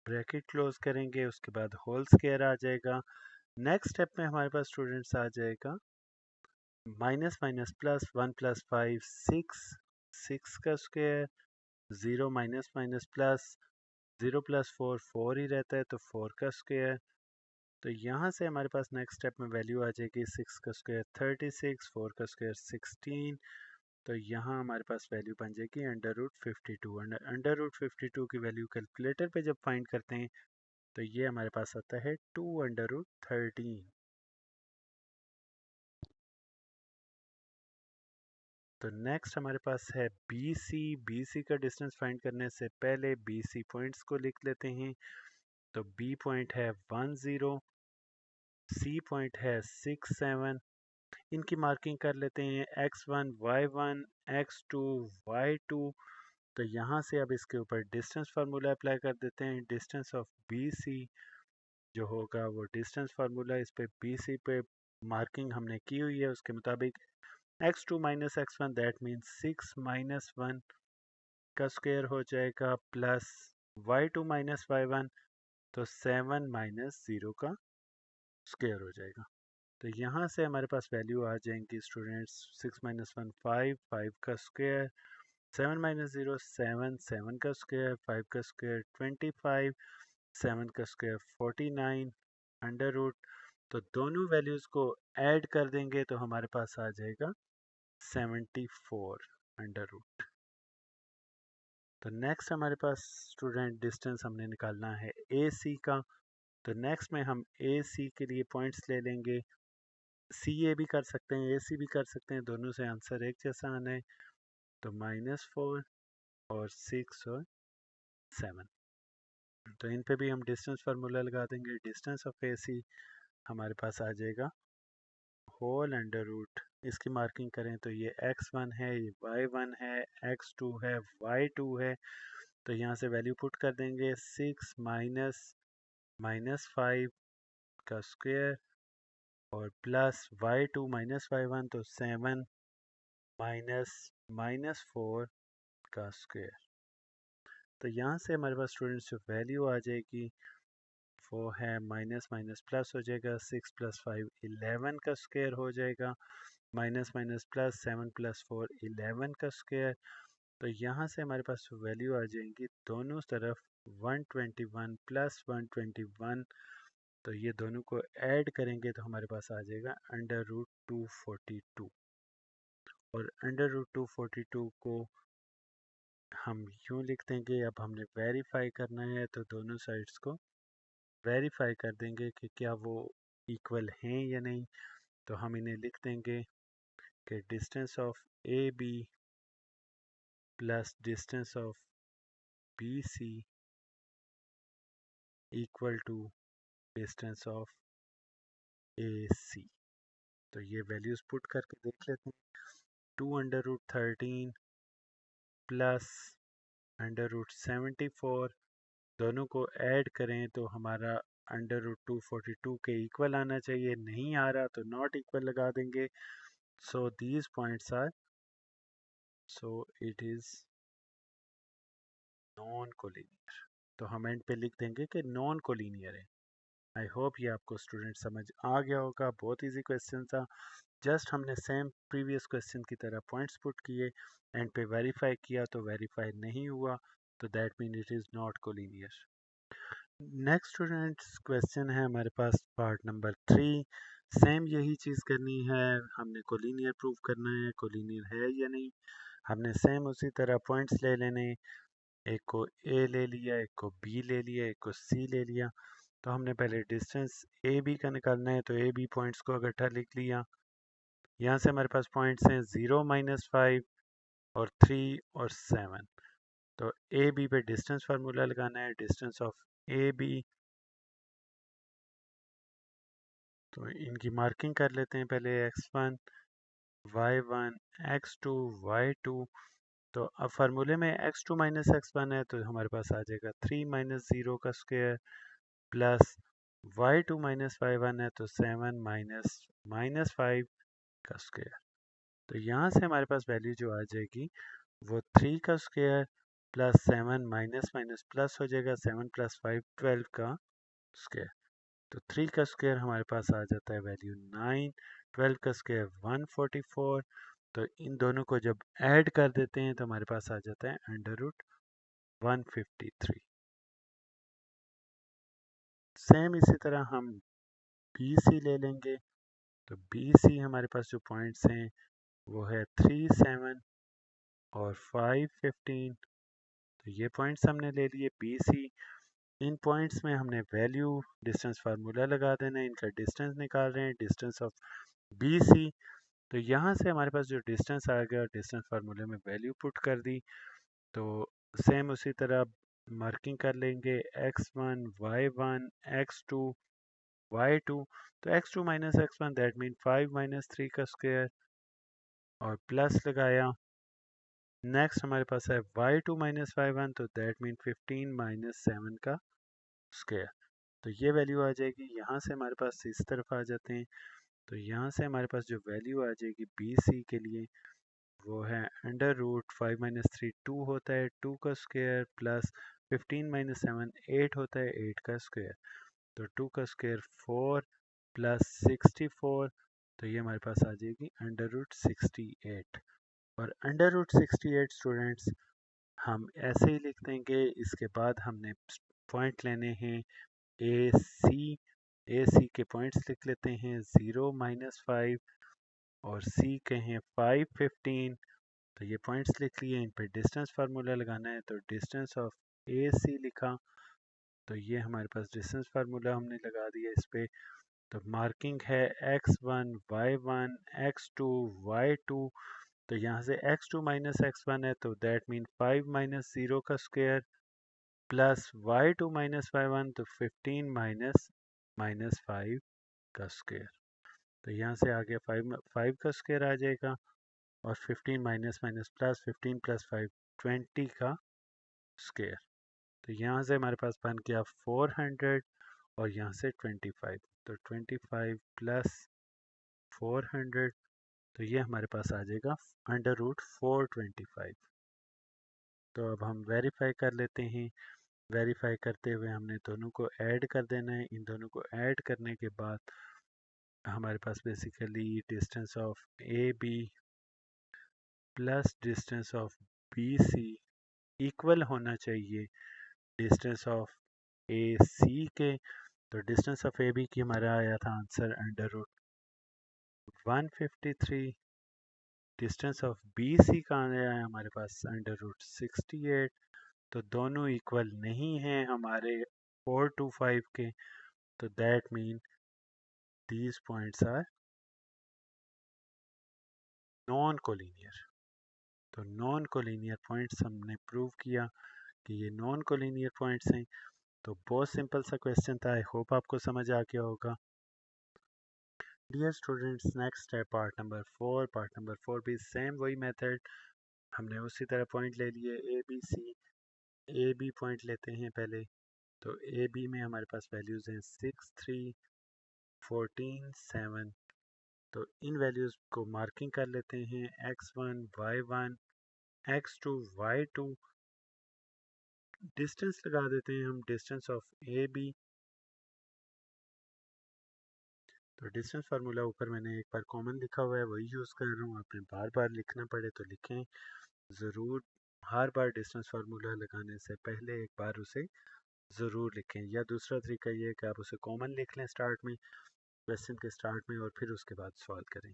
ब्रैकेट क्लोज करेंगे, उसके बाद होल स्क्वायर आ जाएगा। नेक्स्ट स्टेप में हमारे पास स्टूडेंट्स आ जाएगा माइनस माइनस प्लस, 1 + 5 6, 6 का स्क्वायर, 0 माइनस माइनस प्लस, 0 + 4 4 ही रहता है, तो 4 का स्क्वायर। तो यहाँ से हमारे पास नेक्स्ट स्टेप में वैल्यू आ जाएगी 6 का स्क्वायर 36, 4 का स्क्वायर 16। तो यहाँ हमारे पास वैल्यू बन जाएगी √52। √52 की वैल्यू कैलकुलेटर पे जब फाइंड करते हैं तो ये हमारे पास आता है 2√13। तो नेक्स्ट हमारे पास है बी सी। बी सी का डिस्टेंस फाइंड करने से पहले बी सी पॉइंट्स को लिख लेते हैं। तो बी पॉइंट है 1 0, सी पॉइंट है 6 7। इनकी मार्किंग कर लेते हैं x1 y1 x2 y2। तो यहाँ से अब इसके ऊपर डिस्टेंस फार्मूला अप्लाई कर देते हैं। डिस्टेंस ऑफ बी सी जो होगा वो डिस्टेंस फार्मूला इस पे बी सी पे मार्किंग हमने की हुई है उसके मुताबिक x2 minus x1 that means 6 minus 1 का स्क्वायर हो जाएगा, प्लस y2 माइनस y1 तो 7 माइनस 0 का स्क्वायर हो जाएगा। तो यहाँ से हमारे पास वैल्यू आ जाएंगी स्टूडेंट्स 6 माइनस 1 5, 5 का स्क्वायर, 7 माइनस 0 7, 7 का स्क्वायर, 5 का स्क्वायर 25, 7 का स्क्वायर 49 अंडर रूट। तो दोनों वैल्यूज़ को ऐड कर देंगे तो हमारे पास आ जाएगा 74 अंडर रूट। तो नेक्स्ट हमारे पास स्टूडेंट डिस्टेंस हमने निकालना है ए सी का। तो नेक्स्ट में हम ए सी के लिए पॉइंट्स ले लेंगे, सी ए भी कर सकते हैं, ए सी भी कर सकते हैं, दोनों से आंसर एक जैसा आना है। तो -4 और 6 और 7, तो इन पे भी हम डिस्टेंस फार्मूला लगा देंगे। डिस्टेंस ऑफ ए सी हमारे पास आ जाएगा होल अंडर रूट, इसकी मार्किंग करें तो ये x1 है, ये y1 है, x2 है, y2 है। तो यहाँ से वैल्यू पुट कर देंगे 6 माइनस 5 का स्क्वायर और प्लस y2 माइनस y1 तो 7 माइनस 4 का स्क्वायर। तो यहाँ से हमारे पास स्टूडेंट्स जो वैल्यू आ जाएगी वो है माइनस माइनस प्लस हो जाएगा, 6 + 5 11 का स्क्वायर हो जाएगा, माइनस माइनस प्लस 7 + 4 11 का स्क्वायर। तो यहाँ से हमारे पास वैल्यू आ जाएंगी दोनों तरफ 121 + 121। तो ये दोनों को ऐड करेंगे तो हमारे पास आ जाएगा √242। और √242 को हम यूँ लिख देंगे, अब हमने वेरीफाई करना है तो दोनों साइड्स को वेरीफाई कर देंगे कि क्या वो इक्वल हैं या नहीं। तो हम इन्हें लिख देंगे कि distance of A B plus distance of B C equal to distance of A C. तो ये वैल्यूज़ पुट करके देख लेते हैं। 2√13 प्लस √74, दोनों को ऐड करें तो हमारा √242 के इक्वल आना चाहिए, नहीं आ रहा तो नॉट इक्वल लगा देंगे। So these points are, so it is non collinear. तो हम एंड पे लिख देंगे कि नॉन कोलिनियर है। आई होप ये आपको स्टूडेंट समझ आ गया होगा, बहुत इजी क्वेश्चन था। जस्ट हमने सेम प्रीवियस क्वेश्चन की तरह पॉइंट्स पुट किए, एंड पे वेरीफाई किया तो वेरीफाई नहीं हुआ, तो that mean it is not collinear. Next students question है हमारे पास पार्ट नंबर 3। सेम यही चीज़ करनी है, हमने कोलिनियर प्रूव करना है, कोलिनियर है या नहीं। हमने सेम उसी तरह पॉइंट्स ले लेने, एक को ए ले लिया, एक को बी ले लिया, एक को सी ले लिया। तो हमने पहले डिस्टेंस ए बी का निकालना है, तो ए बी पॉइंट्स को इकट्ठा लिख लिया। यहाँ से हमारे पास पॉइंट्स हैं 0 -5 और 3 और 7। तो ए बी पे डिस्टेंस फार्मूला लगाना है, डिस्टेंस ऑफ ए बी। तो इनकी मार्किंग कर लेते हैं पहले, x1 y1 x2 y2। तो अब फार्मूले में x2 - x1 है तो हमारे पास आ जाएगा 3 - 0 का स्क्वायर प्लस y2 - y1 है तो 7 -5 का स्क्वायर। तो यहाँ से हमारे पास वैल्यू जो आ जाएगी वो 3 का square plus 7 minus minus plus हो जाएगा, 7 + 5 12 का स्क्वायर। तो 3 का स्क्वायर हमारे पास आ जाता है वैल्यू 9, 12 का स्क्वायर 144। तो इन दोनों को जब ऐड कर देते हैं तो हमारे पास आ जाता है √153। सेम इसी तरह हम बी सी ले लेंगे। तो बी सी हमारे पास जो पॉइंट्स हैं वो है 3 7 और 5 15। तो ये पॉइंट्स हमने ले लिए बी सी। इन पॉइंट्स में हमने वैल्यू डिस्टेंस फार्मूला लगा देना है, इनका डिस्टेंस निकाल रहे हैं, डिस्टेंस ऑफ बी सी। तो यहाँ से हमारे पास जो डिस्टेंस आ गया, डिस्टेंस फार्मूले में वैल्यू पुट कर दी। तो सेम उसी तरह मार्किंग कर लेंगे x1 y1 x2 y2। तो x2 - x1 दैट मीन 5 - 3 का स्क्वायर और प्लस लगाया। नेक्स्ट हमारे पास है y2 - y1 तो दैट मीन 15 - 7 का स्क्वायर। तो ये वैल्यू आ जाएगी। यहाँ से हमारे पास इस तरफ आ जाते हैं। तो यहाँ से हमारे पास जो वैल्यू आ जाएगी बी सी के लिए वो है √5 - 3 2 होता है, 2 का स्क्वायर प्लस 15 - 7 8 होता है, 8 का स्क्वायर। तो 2 का स्क्वायर 4 प्लस 64। तो ये हमारे पास आ जाएगी √68। और √68 स्टूडेंट्स हम ऐसे ही लिख देंगे। इसके बाद हमने पॉइंट लेने हैं ए सी के पॉइंट्स लिख लेते हैं 0 - 5 और सी के हैं 5 15। तो ये पॉइंट्स लिख लिए, इन पे डिस्टेंस फार्मूला लगाना है, तो डिस्टेंस ऑफ ए सी लिखा, तो ये हमारे पास डिस्टेंस फार्मूला हमने लगा दिया इस पे। तो मार्किंग है x1 y1 x2 y2, तो यहाँ से x2 माइनस x1 है, तो दैट मीन 5 माइनस 0 का square plus y2 minus y1, तो 15 माइनस माइनस 5 का स्क्वायर। तो यहाँ से आ गया 5 का स्क्वायर आ जाएगा, और 15 माइनस माइनस प्लस 15 प्लस 5 20 का स्क्वायर। तो यहाँ से हमारे पास बन गया 400, और यहाँ से 25, तो 25 प्लस 400, तो ये हमारे पास आ जाएगा अंडर रूट 425। तो अब हम वेरीफाई कर लेते हैं। वेरीफाई करते हुए हमने दोनों को ऐड कर देना है। इन दोनों को ऐड करने के बाद हमारे पास basically distance of A B plus distance of B C equal होना चाहिए डिस्टेंस ऑफ ए सी के। तो डिस्टेंस ऑफ ए बी की हमारा आया था answer under root 153। Distance of B C का आया है हमारे पास अंडर रूट 68। तो दोनों इक्वल नहीं हैं हमारे 425 के, तो that mean these points are non collinear. तो नॉन कोलिनियर पॉइंट्स हमने प्रूव किया कि ये नॉन कोलिनियर पॉइंट्स हैं। तो बहुत सिंपल सा क्वेश्चन था, आई होप आपको समझ आ गया होगा। डियर स्टूडेंट्स, नेक्स्ट है पार्ट नंबर 4। पार्ट नंबर 4 भी सेम वही मेथड, हमने उसी तरह पॉइंट ले लिए A B C. A B point लेते हैं पहले। तो ए बी में हमारे पास वैल्यूज़ हैं 6 3 14 7। तो इन वैल्यूज़ को मार्किंग कर लेते हैं x1 y1 x2 y2। Distance लगा देते हैं हम, डिस्टेंस ऑफ ए बी। तो डिस्टेंस फार्मूला ऊपर मैंने एक बार कॉमन लिखा हुआ है, वही यूज़ कर रहा हूँ। आपने बार बार लिखना पड़े तो लिखें ज़रूर। हर बार डिस्टेंस फार्मूला लगाने से पहले एक बार उसे ज़रूर लिखें, या दूसरा तरीका ये है कि आप उसे कॉमन लिख लें स्टार्ट में, क्वेश्चन के स्टार्ट में, और फिर उसके बाद सॉल्व करें।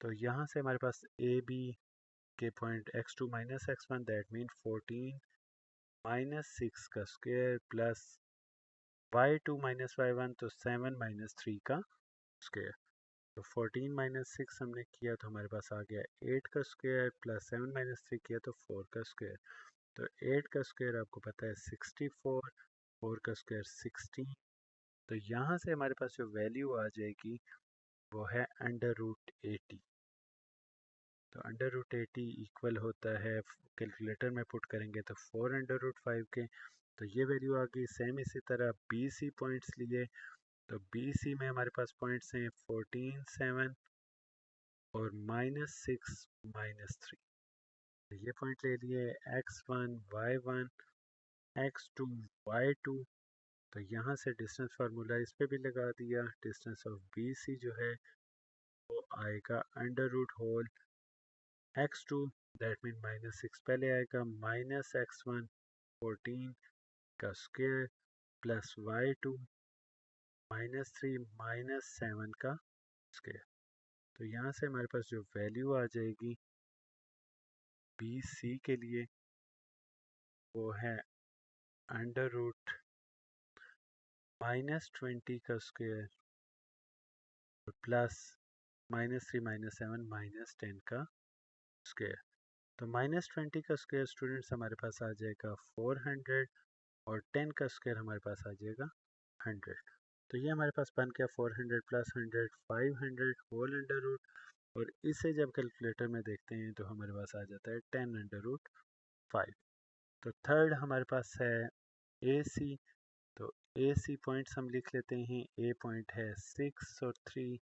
तो यहाँ से हमारे पास ए बी के point x2 minus x1, that mean 14 minus 6 का square plus y2 minus y1, तो 7 माइनस 3 का स्क्वायर। तो 14 माइनस 6 हमने किया तो हमारे पास आ गया 8 का स्क्वायर, प्लस 7 माइनस 3 किया तो 4 का स्क्वायर। तो 8 का स्क्वायर आपको पता है 64, 4 का स्क्वायर 16। तो यहाँ से हमारे पास जो वैल्यू आ जाएगी वो है अंडर रूट 80। तो अंडर रूट 80 इक्वल होता है, कैलकुलेटर में पुट करेंगे तो 4 अंडर रूट 5 के। तो ये वैल्यू आ गई। सेम इसी तरह बी सी पॉइंट्स लिए, तो बी सी में हमारे पास पॉइंट्स हैं 14 7 और माइनस 6 माइनस 3। तो ये पॉइंट ले लिए x1 y1 x2 y2। तो यहाँ से डिस्टेंस फार्मूला इस पे भी लगा दिया। डिस्टेंस ऑफ बी सी जो है वो आएगा under root whole x2, that mean minus 6 पहले आएगा, माइनस x1 14 का square plus y2 minus 3 minus 7 का स्क्वायर। तो यहाँ से हमारे पास जो वैल्यू आ जाएगी बी सी के लिए वो है अंडर रूट माइनस 20 का square plus minus 3 minus 7 minus 10 का स्क्वायर। तो माइनस 20 का स्क्वायर स्टूडेंट्स हमारे पास आ जाएगा 400, और 10 का स्क्वायर हमारे पास आ जाएगा 100। तो ये हमारे पास बन गया 400 प्लस 100 500 होल अंडर रूट, और इसे जब कैलकुलेटर में देखते हैं तो हमारे पास आ जाता है 10 अंडर रूट 5। तो थर्ड हमारे पास है ए सी। तो ए सी पॉइंट्स हम लिख लेते हैं। ए पॉइंट है 6 और 3,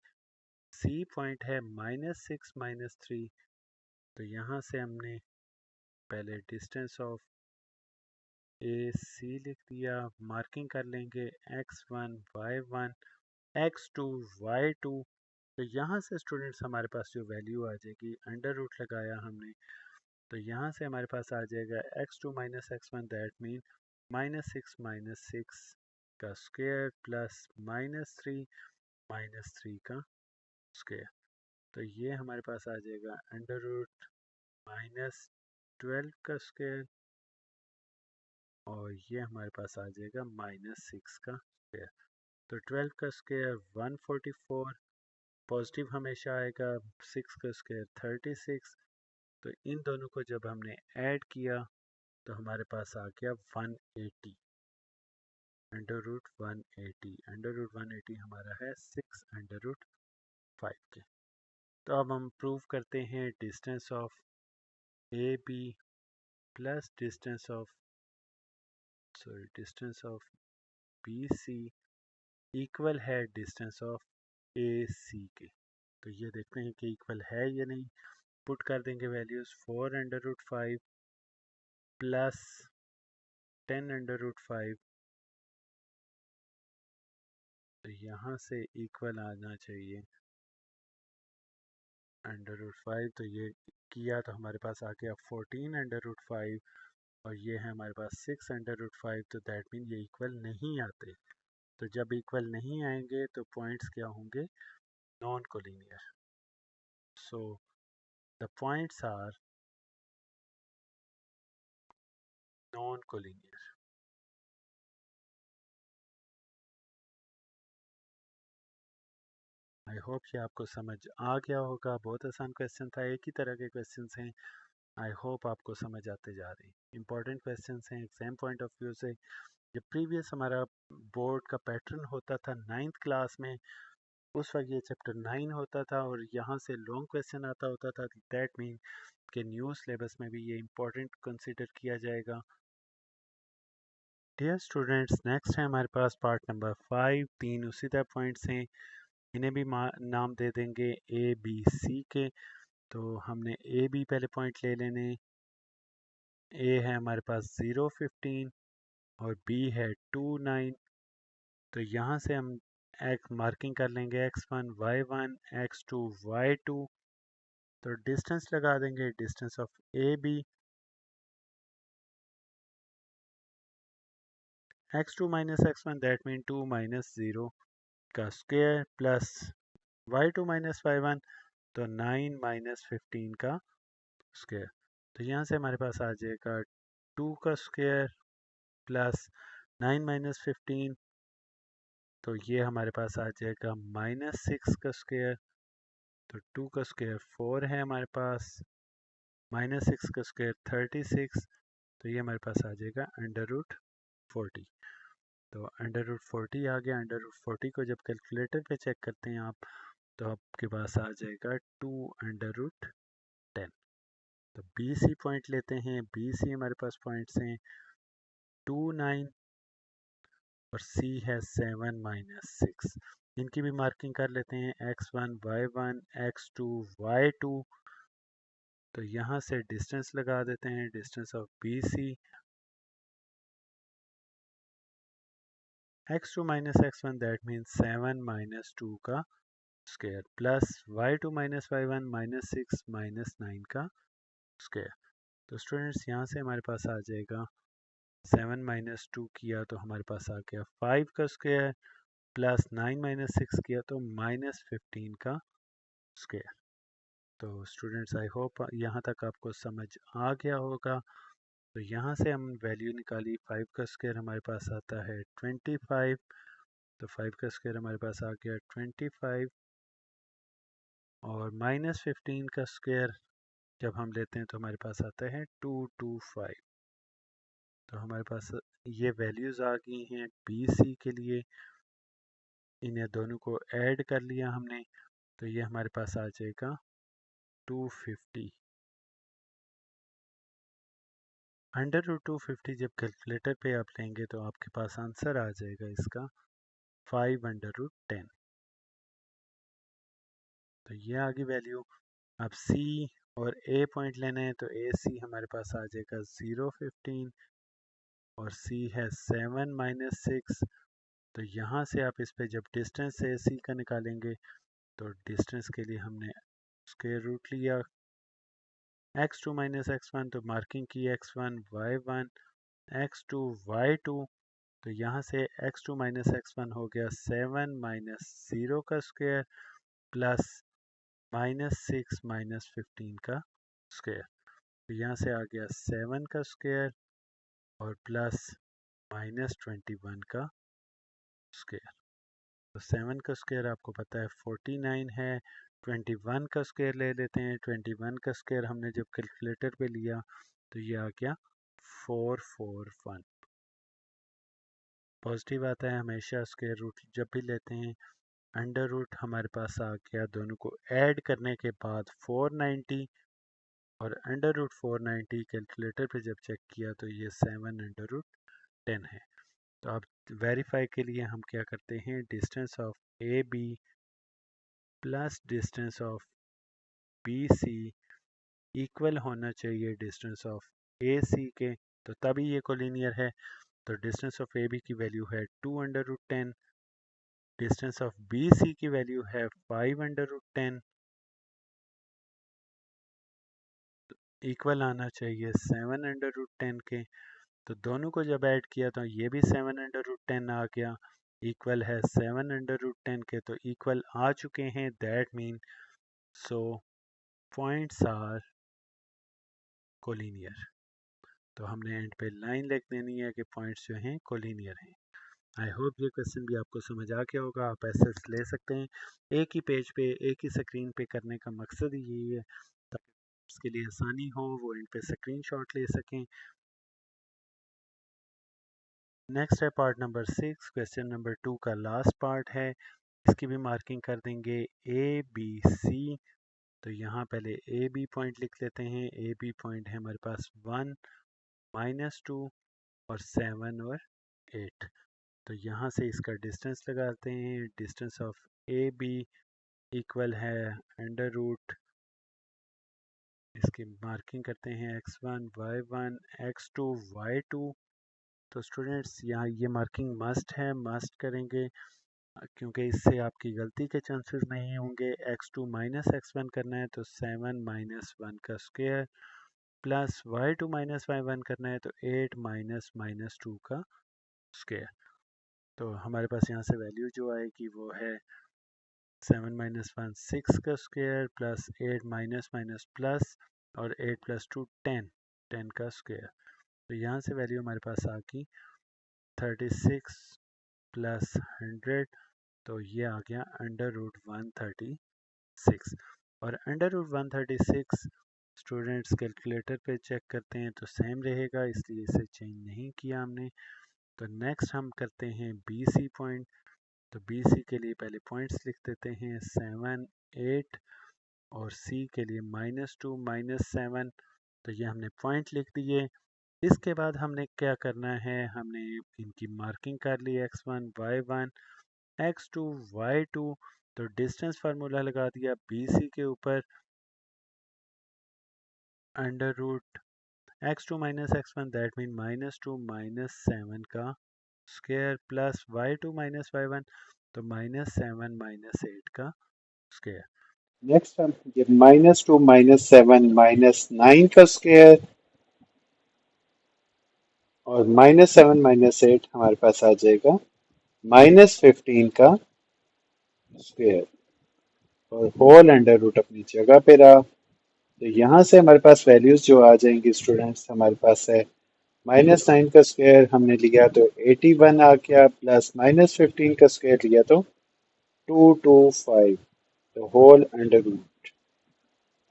सी पॉइंट है माइनस 6 माइनस 3। तो यहाँ से हमने पहले डिस्टेंस ऑफ ए सी लिख दिया, मार्किंग कर लेंगे x1 y1 x2 y2। तो यहाँ से स्टूडेंट्स हमारे पास जो वैल्यू आ जाएगी, अंडर रूट लगाया हमने, तो यहाँ से हमारे पास आ जाएगा x2 minus x1, that mean minus 6 का स्क्वायर प्लस माइनस 3 का स्क्वायर। तो ये हमारे पास आ जाएगा अंडर रूट -12 का स्क्वायर और ये हमारे पास आ जाएगा -6 का स्क्वायर। तो 12 का स्क्वायर 144, पॉजिटिव हमेशा आएगा, 6 का स्क्वायर 36। तो इन दोनों को जब हमने ऐड किया तो हमारे पास आ गया 180, √180। √180 हमारा है 6√5 के। तो अब हम प्रूव करते हैं distance of A B plus distance of B C equal है डिस्टेंस ऑफ ए सी के। तो ये देखते हैं कि इक्वल है या नहीं। पुट कर देंगे वैल्यूज 4√5 प्लस 10√5। तो यहाँ से इक्वल आना चाहिए √5। तो ये किया तो हमारे पास आ गया 14√5 और ये है हमारे पास 6√5। तो दैट मीन ये इक्वल नहीं आते। तो जब इक्वल नहीं आएंगे तो पॉइंट्स क्या होंगे, non collinear. So the points are non collinear. I hope ये आपको समझ आ गया होगा। बहुत आसान क्वेश्चन था, एक ही तरह के क्वेश्चन हैं। आई होप आपको समझ आते जा रहे हैं। इंपॉर्टेंट क्वेश्चन हैं एग्जाम पॉइंट ऑफ व्यू से। जब प्रीवियस हमारा बोर्ड का पैटर्न होता था 9th क्लास में, उस वक्त ये चैप्टर 9 होता था और यहाँ से लॉन्ग क्वेश्चन आता होता था। दैट मीन कि न्यू सिलेबस में भी ये इम्पोर्टेंट कंसिडर किया जाएगा। डियर स्टूडेंट्स, नेक्स्ट है हमारे पास पार्ट नंबर 5। 3 उसी तरह पॉइंट्स हैं, इन्हें भी नाम दे देंगे ए बी सी के। तो हमने ए बी पहले पॉइंट ले लेने। ए है हमारे पास 0, 15 और बी है 2, 9। तो यहाँ से हम एक मार्किंग कर लेंगे x1 y1 x2 y2। तो डिस्टेंस लगा देंगे, distance of A B x2 minus x1 that mean 2 minus 0 का square plus y2 minus y1 तो 9 माइनस 15 का स्क्वायर। तो यहाँ से हमारे पास आ जाएगा 2 का स्क्वायर प्लस 9 माइनस 15। तो ये हमारे पास आ जाएगा -6 का स्क्वायर। तो 2 का स्क्वायर 4 है हमारे पास, -6 का स्क्वायर 36। तो ये हमारे पास आ जाएगा √40। तो √40 आ गया। √40 को जब कैलकुलेटर पे चेक करते हैं आप, तो आपके पास आ जाएगा 2√10। तो बी सी पॉइंट लेते हैं। बी सी हमारे पास पॉइंट्स हैं 2, 9 और सी है 7 माइनस 6। इनकी भी मार्किंग कर लेते हैं x1 y1 x2 y2। तो यहाँ से डिस्टेंस लगा देते हैं, distance of B C x2 minus x1 that means 7 minus 2 का square plus y2 minus y1 -6 -9 का स्क्वायर। तो स्टूडेंट्स यहाँ से हमारे पास आ जाएगा 7 माइनस 2 किया तो हमारे पास आ गया 5 का स्क्वायर प्लस 9 माइनस 6 किया तो -15 का स्क्वायर। तो स्टूडेंट्स आई होप यहाँ तक आपको समझ आ गया होगा। तो यहाँ से हम वैल्यू निकाली, 5 का स्क्वायर हमारे पास आता है 25। तो 5 का स्क्वायर हमारे पास आ गया 25 और -15 का स्क्वायर जब हम लेते हैं तो हमारे पास आता है 225। तो हमारे पास ये वैल्यूज़ आ गई हैं बी सी के लिए। इन्हें दोनों को ऐड कर लिया हमने, तो ये हमारे पास आ जाएगा 250। √250 जब कैलकुलेटर पे आप लेंगे तो आपके पास आंसर आ जाएगा इसका 5/10। तो ये आ गई वैल्यू। अब सी और ए पॉइंट लेना है तो ए सी हमारे पास आ जाएगा 0, 15 और सी है 7 माइनस 6। तो यहाँ से आप इस पे जब डिस्टेंस ए सी का निकालेंगे तो डिस्टेंस के लिए हमने स्क्वायर रूट लिया x2 माइनस x1। तो मार्किंग की x1 y1 x2 y2। तो यहाँ से x2 माइनस x1 हो गया 7 माइनस 0 का स्क्वायर प्लस -6 माइनस 15 का स्क्वायर। तो यहाँ से आ गया 7 का स्क्वायर और प्लस -21 का स्क्वायर। तो 7 का स्क्वायर आपको पता है 49 है। 21 का स्क्वायर ले लेते हैं। 21 का स्क्वायर हमने जब कैलकुलेटर पे लिया तो ये आ गया 441। पॉजिटिव आता है हमेशा स्क्वायर रूट जब भी लेते हैं। अंडर रूट हमारे पास आ गया, दोनों को ऐड करने के बाद 490 और अंडर रूट 490 कैलकुलेटर पे जब चेक किया तो ये 7 अंडर रूट 10 है। तो अब वेरीफाई के लिए हम क्या करते हैं, distance of A B plus distance of B C equal होना चाहिए डिस्टेंस ऑफ ए सी के, तो तभी ये कोलिनियर है। तो डिस्टेंस ऑफ ए बी की वैल्यू है 2 under root 10, distance of B C की वैल्यू है 5 अंडर रूट 10, इक्वल आना चाहिए 7 अंडर रूट 10 के। तो दोनों को जब ऐड किया तो ये भी 7 अंडर रूट 10 आ गया, इक्वल है 7 अंडर रूट 10 के। तो इक्वल आ चुके हैं, that mean so points are collinear. तो हमने एंड पे लाइन लिख देनी है कि पॉइंट्स जो हैं कोलिनियर हैं। आई होप ये क्वेश्चन भी आपको समझ आ गया होगा। आप ऐसे ले सकते हैं, एक ही पेज पे एक ही स्क्रीन पे करने का मकसद ही यही है ताकि उसके लिए आसानी हो, वो इन पे स्क्रीनशॉट ले सकें। नेक्स्ट है पार्ट नंबर 6, क्वेश्चन नंबर 2 का लास्ट पार्ट है। इसकी भी मार्किंग कर देंगे ए बी सी। तो यहाँ पहले ए बी पॉइंट लिख लेते हैं। ए बी पॉइंट है हमारे पास 1 -2 और 7 और 8। तो यहाँ से इसका डिस्टेंस लगाते हैं। Distance of A B equal है अंडर रूट, इसकी मार्किंग करते हैं x1 y1 x2 y2। तो स्टूडेंट्स यहाँ ये मार्किंग मस्ट है, मस्ट करेंगे क्योंकि इससे आपकी गलती के चांसेस नहीं होंगे। x2 माइनस x1 करना है तो 7 माइनस 1 का square, plus y2 minus y1 करना है तो 8 माइनस -2 का स्क्वायर। तो हमारे पास यहाँ से वैल्यू जो आएगी वो है 7 माइनस 1 6 का square, plus 8 minus minus plus और 8 प्लस 2 10, 10 का स्क्वायर। तो यहाँ से वैल्यू हमारे पास आ गई 36 प्लस 100। तो ये आ गया अंडर रूट 136। और अंडर रूट 136 स्टूडेंट्स कैलकुलेटर पे चेक करते हैं तो सेम रहेगा, इसलिए इसे चेंज नहीं किया हमने। तो नेक्स्ट हम करते हैं बी सी पॉइंट। तो बी सी के लिए पहले पॉइंट्स लिख देते हैं 7 8 और सी के लिए -2 -7। तो ये हमने पॉइंट लिख दिए। इसके बाद हमने क्या करना है, हमने इनकी मार्किंग कर ली x1 y1 x2 y2। तो डिस्टेंस फार्मूला लगा दिया BC के ऊपर, under root x2 minus x1 that mean -2 -7 का square, plus y2 minus y1 तो -7 -8 का स्क्वायर। नेक्स्ट हम ये -2 -7 -9 का स्क्वायर और -7 -8 हमारे पास आ जाएगा -15 का स्क्वायर और होल अंडर रूट अपनी जगह पे रहा। तो यहाँ से हमारे पास वैल्यूज जो आ जाएंगी स्टूडेंट्स, हमारे पास है -9 का स्क्वायर हमने लिया तो 81 आ गया, प्लस -15 का स्क्वायर लिया तो 225, तो होल अंडर रूट।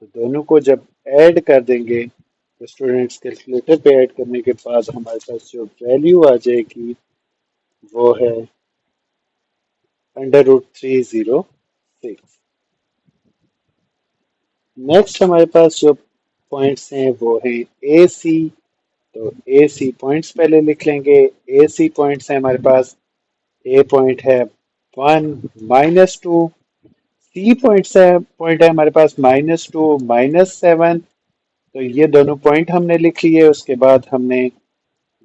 तो दोनों को जब ऐड कर देंगे तो स्टूडेंट्स कैलकुलेटर पे ऐड करने के बाद हमारे पास जो वैल्यू आ जाएगी वो है अंडर रूट 306। नेक्स्ट हमारे पास जो पॉइंट्स हैं वो हैं ए सी। तो ए सी पॉइंट्स पहले लिख लेंगे। ए सी पॉइंट्स हैं हमारे पास, ए पॉइंट है 1 -2, सी पॉइंट है हमारे पास -2 -7। तो ये दोनों पॉइंट हमने लिख लिए। उसके बाद हमने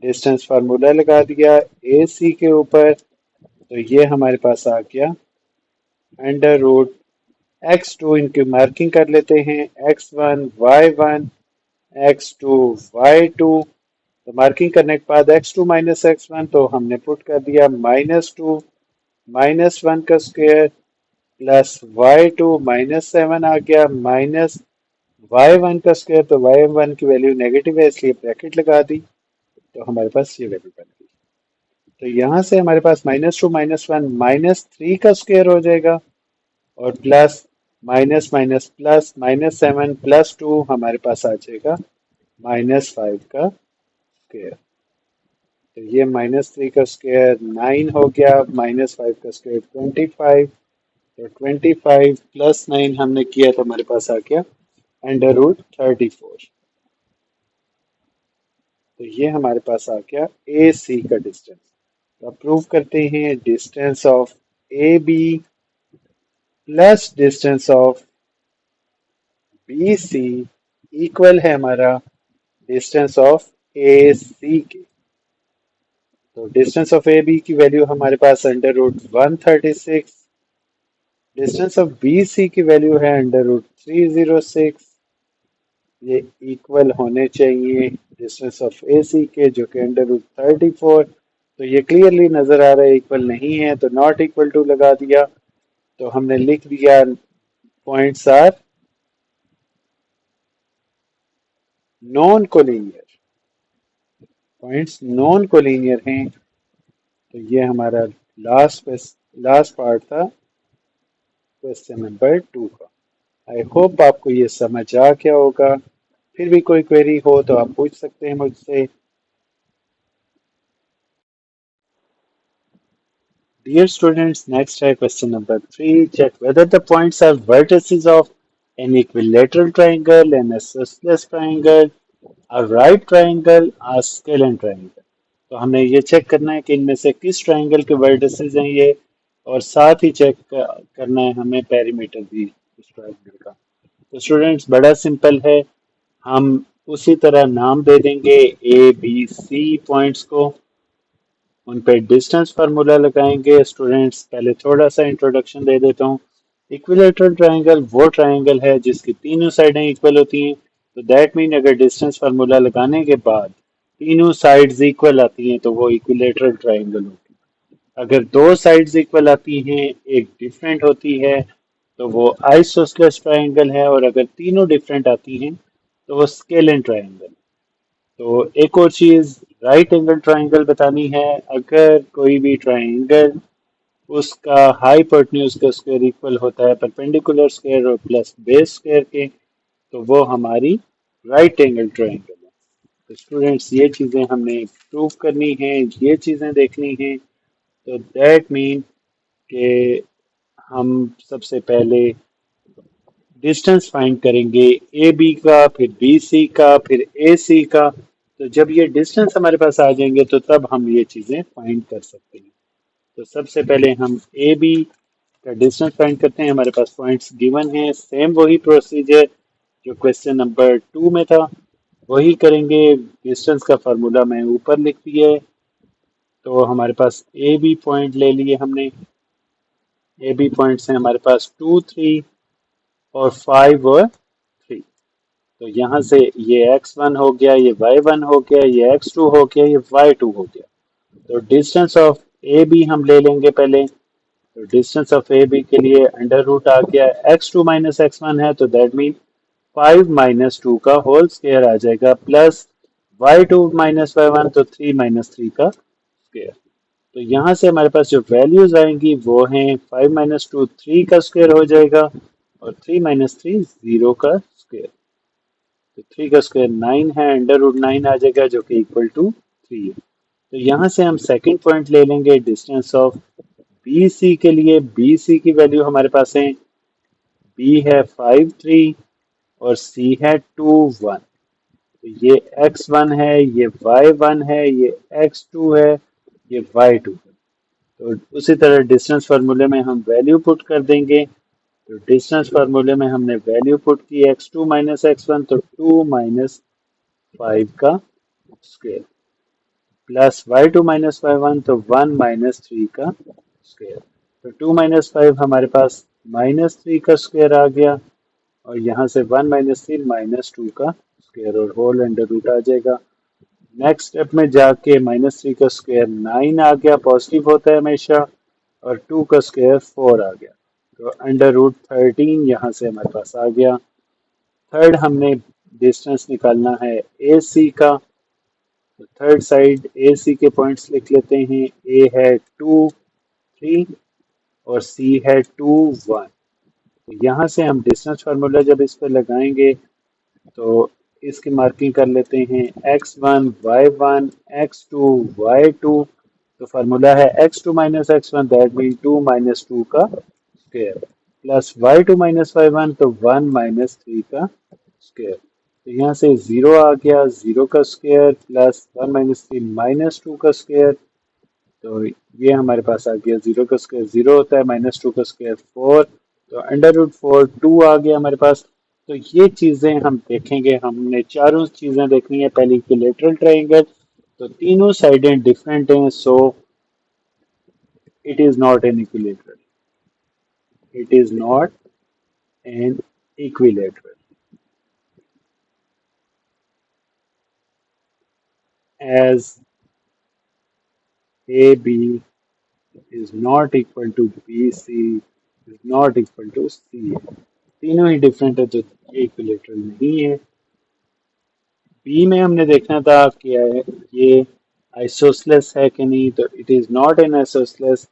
डिस्टेंस फार्मूला लगा दिया ए सी के ऊपर। तो ये हमारे पास आ गया अंडर रूट x2, इनकी मार्किंग कर लेते हैं x1 y1 x2 y2। तो मार्किंग करने के बाद x2 माइनस x1 तो हमने पुट कर दिया -2 -1 का स्क्वायर, प्लस y2 -7 आ गया y1 का स्क्वायर, तो y1 की वैल्यू नेगेटिव है इसलिए ब्रैकेट लगा दी, तो हमारे पास ये वैल्यू बन गई। तो यहाँ से हमारे पास -2 -1 -3 का स्क्वायर हो जाएगा और प्लस माइनस माइनस प्लस -7 +2 हमारे पास आ जाएगा -5 का स्क्वायर। तो ये -3 का स्क्वायर 9 हो गया, -5 का स्क्वायर 25, तो 25 + 9 हमने किया तो हमारे पास आ गया √34। तो ये हमारे पास आ गया ए सी का डिस्टेंस। तो अब प्रूव करते हैं distance of A B plus distance of B C equal है हमारा डिस्टेंस ऑफ ए सी के। तो डिस्टेंस ऑफ ए बी की वैल्यू हमारे पास √136, डिस्टेंस ऑफ बी सी की वैल्यू है √306। ये इक्वल होने चाहिए डिस्टेंस ऑफ ए सी के जो कि √34। तो ये क्लियरली नजर आ रहा है इक्वल नहीं है, तो नॉट इक्वल टू लगा दिया। तो हमने लिख दिया points are non collinear, points non collinear हैं। तो ये हमारा लास्ट पार्ट था क्वेश्चन नंबर 2 का। आई होप आपको ये समझ आ गया होगा। फिर भी कोई क्वेरी हो तो आप पूछ सकते हैं मुझसे। Dear students, next है question number 3. Check whether the points are vertices of an equilateral triangle, an isosceles triangle, a right triangle, a scalene triangle. तो हमें ये चेक करना है कि इनमें से किस ट्राइंगल के वर्टिसेस हैं ये, और साथ ही चेक करना है हमें पेरीमीटर भी इस ट्राइंगल का। तो स्टूडेंट्स बड़ा सिंपल है, हम उसी तरह नाम दे देंगे ए बी सी पॉइंट्स को, उन पे डिस्टेंस फार्मूला लगाएंगे। स्टूडेंट्स पहले थोड़ा सा इंट्रोडक्शन दे देता हूँ। इक्विलेटरल ट्राइंगल वो ट्राइंगल है जिसकी तीनों साइडें इक्वल होती हैं। तो दैट मीन अगर डिस्टेंस फार्मूला लगाने के बाद तीनों साइड्स इक्वल आती हैं तो वो इक्विलेटरल ट्राइंगल होती है। अगर दो साइड्स इक्वल आती हैं, एक डिफरेंट होती है, तो वो आइसोसेलेस ट्राइंगल है, और अगर तीनों डिफरेंट आती हैं तो वो स्केलेन ट्राइंगल। तो एक और चीज राइट एंगल ट्राइंगल बतानी है। अगर कोई भी ट्राइंगल उसका हाइपोटेन्यूज का स्क्वायर इक्वल होता है परपेंडिकुलर स्क्वायर और प्लस बेस स्क्वायर के, तो वो हमारी राइट एंगल ट्राइंगल है। तो स्टूडेंट्स ये चीजें हमने प्रूव करनी है, ये चीजें देखनी है। तो दैट मीन कि हम सबसे पहले डिस्टेंस फाइंड करेंगे ए बी का, फिर बी सी का, फिर ए सी का। तो जब ये डिस्टेंस हमारे पास आ जाएंगे तो तब हम ये चीज़ें फाइंड कर सकते हैं। तो सबसे पहले हम ए बी का डिस्टेंस फाइंड करते हैं। हमारे पास पॉइंट्स गिवन हैं, सेम वही प्रोसीजर जो क्वेश्चन नंबर 2 में था वही करेंगे। डिस्टेंस का फार्मूला मैं ऊपर लिख दिया है। तो हमारे पास ए बी पॉइंट ले लिए हमने। ए बी पॉइंट्स हैं हमारे पास 2 3 और 5 और 3। तो यहाँ से ये x1 हो गया, ये y1 हो गया, ये x2 हो गया, ये y2 हो गया। तो डिस्टेंस ऑफ ए बी हम ले लेंगे पहले। तो डिस्टेंस ऑफ ए बी के लिए अंडर रूट आ गया, x2 माइनस x1 है तो दैट मीन 5 माइनस 2 का होल स्क्वायर आ जाएगा, प्लस y2 माइनस y1 तो 3 माइनस 3 का स्क्वायर। तो यहाँ से हमारे पास जो वैल्यूज आएंगी वो हैं 5 माइनस 2 3 का स्क्वायर हो जाएगा, और 3 माइनस 3 0 का स्क्वायर। तो 3 का स्क्वायर 9 है, अंडर रूट 9 आ जाएगा जो कि इक्वल टू 3 है। तो यहाँ से हम सेकंड पॉइंट ले लेंगे डिस्टेंस ऑफ बी सी के लिए। बी सी की वैल्यू हमारे पास है, बी है 5 3 और सी है 2 1। तो ये x1 है, ये y1 है, ये x2 है, ये y2 है। तो उसी तरह डिस्टेंस फार्मूले में हम वैल्यू पुट कर देंगे। तो डिस्टेंस फार्मूले में हमने वैल्यू पुट की x2 माइनस x1, तो 2 माइनस 5 का square, plus y2 minus y1 तो 1 माइनस 3 का स्क्वायर। तो 2 माइनस 5 हमारे पास माइनस 3 का स्क्वायर आ गया, और यहाँ से 1 माइनस 3 माइनस 2 का स्क्वायर, और होल अंडर रूट आ जाएगा। नेक्स्ट स्टेप में जाके -3 का स्क्वायर 9 आ गया, पॉजिटिव होता है हमेशा, और 2 का स्क्वायर 4 आ गया। तो अंडर रूट 13 यहाँ से हमारे पास आ गया। थर्ड हमने डिस्टेंस निकालना है ए सी का। तो थर्ड साइड ए सी के पॉइंट्स लिख लेते हैं। ए है 2 3 और सी है 2 1। तो यहाँ से हम डिस्टेंस फार्मूला जब इस पर लगाएंगे तो इसकी मार्किंग कर लेते हैं x1 y1 x2 y2। तो फार्मूला है x2 minus x1 that mean 2 minus 2 का square plus y2 minus y1 तो 1 माइनस 3 का स्क्वायर। तो यहाँ से 0 आ गया, 0 का स्क्वायर प्लस 1 माइनस 3 माइनस 2 का स्क्वायर। तो ये हमारे पास आ गया, 0 का स्क्वायर 0 होता है, माइनस 2 का स्क्वायर 4। तो अंडर रूट 4 2 आ गया हमारे पास। तो ये चीज़ें हम देखेंगे, हमने चारों चीज़ें देखनी है। पहले इक्विलेटरल ट्राइंगल, तो तीनों साइडें डिफरेंट हैं, so it is not an equilateral, it is not an equilateral. As A B is not equal to BC is not equal to CA। तीनों ही डिफरेंट है तो ये इक्विलेटरल नहीं है। बी में हमने देखना था कि ये आइसोसलेस है कि नहीं, तो it is not an isosceles,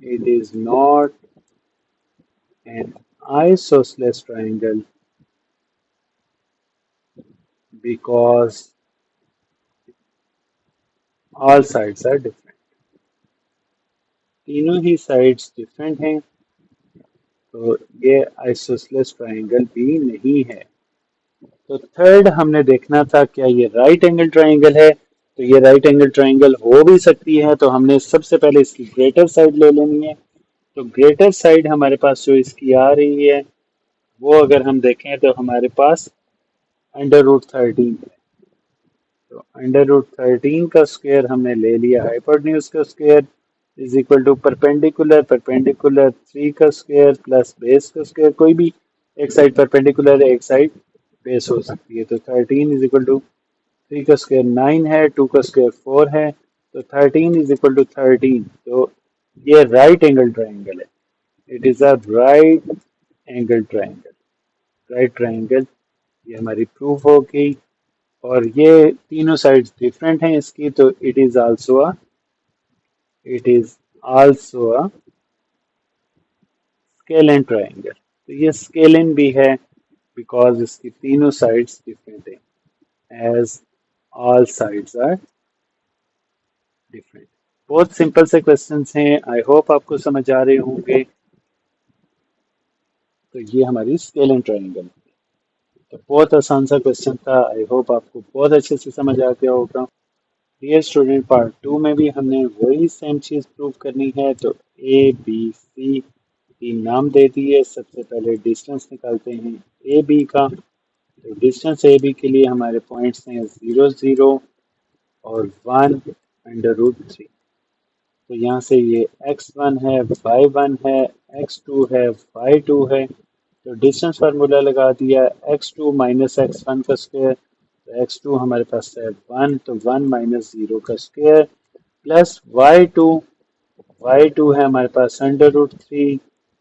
it is not an isosceles triangle because all sides are different. तीनों ही साइड्स डिफरेंट हैं, तो ये आइसोसलेस ट्राइंगल भी नहीं है। तो थर्ड हमने देखना था क्या ये राइट एंगल ट्राइंगल है। तो ये राइट एंगल ट्राइंगल हो भी सकती है, तो हमने सबसे पहले इसकी ग्रेटर साइड ले लेनी है। तो ग्रेटर साइड हमारे पास जो इसकी आ रही है वो अगर हम देखें तो हमारे पास अंडर रूट 13 है। तो अंडर रूट 13 का स्क्वायर हमने ले लिया, हाइपोटेन्यूज का square is equal to perpendicular perpendicular 3 का स्क्वायर प्लस बेस का स्क्वायर। कोई भी एक साइड परपेंडिकुलर है, एक साइड बेस हो सकती है। तो 13 इज इक्वल टू 3 का स्क्वायर 9 है, 2 का स्क्वायर 4 है, तो 13 इज इक्वल टू 13। तो ये राइट एंगल ट्राइंगल है, it is a right angle triangle. Right triangle ये हमारी प्रूफ हो गई। और ये तीनों साइड्स डिफरेंट हैं इसकी, तो it is also a scalene triangle. तो ये स्केलन भी है बिकॉज इसकी तीनों साइड्स डिफरेंट हैं, as all sides are different. बहुत सिंपल से क्वेश्चंस हैं, आई होप आपको समझ आ रहे होंगे। तो ये हमारी स्केलन ट्राइंगल, तो बहुत आसान सा क्वेश्चन था, आई होप आपको बहुत अच्छे से समझ आ गया होगा। डियर स्टूडेंट, पार्ट 2 में भी हमने वही सेम चीज़ प्रूव करनी है। तो ए बी सी तीन नाम दे दिए। सबसे पहले डिस्टेंस निकालते हैं ए बी का। तो डिस्टेंस ए बी के लिए हमारे पॉइंट्स हैं 0 0 और 1 अंडर रूट 3। तो यहाँ से ये x1 है, y1 है, x2 है, y2 है। तो डिस्टेंस फार्मूला लगा दिया, x2 माइनस x1 का स्क्वायर। तो x2 हमारे पास है 1, तो 1 माइनस 0 का स्क्वायर प्लस y2 है हमारे पास अंडर रूट 3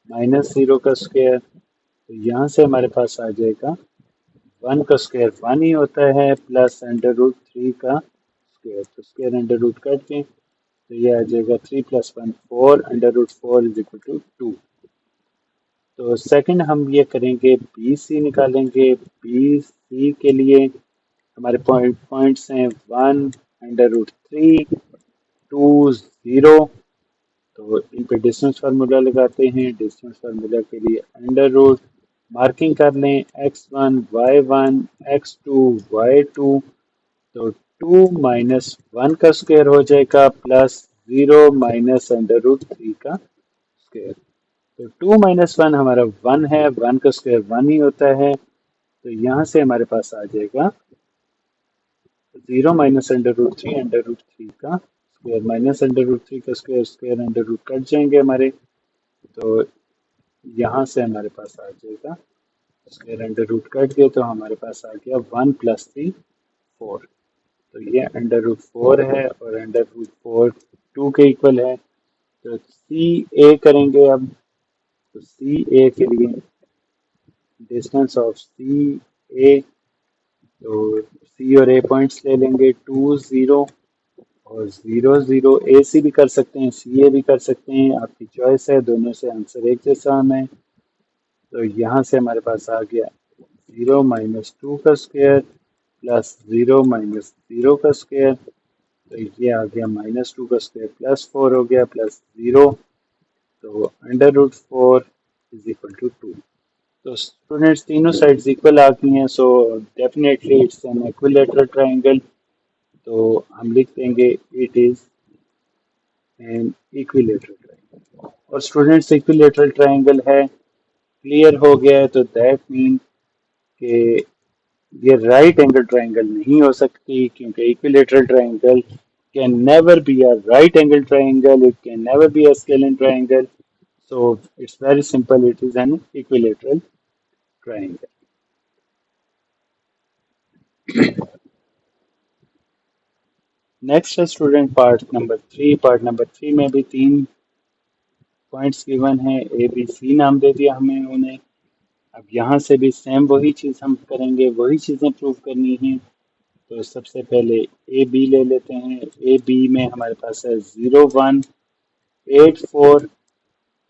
माइनस 0 का स्क्वायर। तो यहाँ से हमारे पास आ जाएगा 1 का स्क्वायर 1 ही होता है प्लस अंडर रूट 3 का स्क्वायर। तो स्क्वायर अंडर रूट कट के तो ये आ जाएगा 3 plus 1 4 under root 4 is equal to 2। तो सेकंड हम ये करेंगे बी सी निकालेंगे। बी सी के लिए हमारे पॉइंट्स हैं 1 अंडर रूट 3 2 0। तो इन पे डिस्टेंस फार्मूला लगाते हैं। डिस्टेंस फार्मूला के लिए अंडर रूट मार्किंग कर लें x1 y1 x2 y2। तो 2 माइनस 1 का स्क्वायर हो जाएगा प्लस 0 माइनस अंडर रूट 3 का स्क्वायर। तो 2 माइनस 1 हमारा 1 है, 1 का स्क्वायर 1 ही होता है। तो यहाँ से हमारे पास आ जाएगा 0 माइनस अंडर रूट 3 का स्क्वायर माइनस अंडर रूट 3 का square, square under root cut जाएंगे हमारे। तो यहाँ से हमारे पास आ जाएगा स्क्वायर अंडर रूट कट गए, तो हमारे पास आ गया 1 प्लस 3 4। तो ये अंडर रूट 4 है और अंडर रूट 4 2 के इक्वल है। तो सी ए करेंगे अब। तो सी ए के लिए डिस्टेंस ऑफ सी ए, तो सी और ए पॉइंट्स ले लेंगे 2 0 और 0 0। ए सी भी कर सकते हैं, सी ए भी कर सकते हैं, आपकी चॉइस है, दोनों से आंसर एक जैसा आना है। तो यहाँ से हमारे पास आ गया 0 माइनस 2 का स्क्वायर प्लस 0 माइनस 0 का स्क्वायर, तो ये आ गया माइनस 2 का स्क्वायर प्लस 4 हो गया प्लस 0, तो under root 4 is equal to 2। तो स्टूडेंट्स तीनों साइड्स इक्वल आ गई हैं, so definitely it's an equilateral triangle. तो हम लिख देंगे it is an equilateral triangle. और स्टूडेंट्स इक्विलेटरल ट्राइंगल है, क्लियर हो गया है, तो दैट मीन कि ये राइट एंगल ट्राइंगल नहीं हो सकती, क्योंकि equilateral triangle can never be a right angle triangle, it can never be a scalene triangle. So it's very simple, it is an equilateral triangle. Next है student part number 3। Part number 3 में भी 3 points given है, A B सी नाम दे दिया हमें उन्हें। अब यहाँ से भी सेम वही चीज़ हम करेंगे, वही चीज़ें प्रूव करनी है। तो सबसे पहले ए बी ले लेते हैं। ए बी में हमारे पास है 0 1 8 4,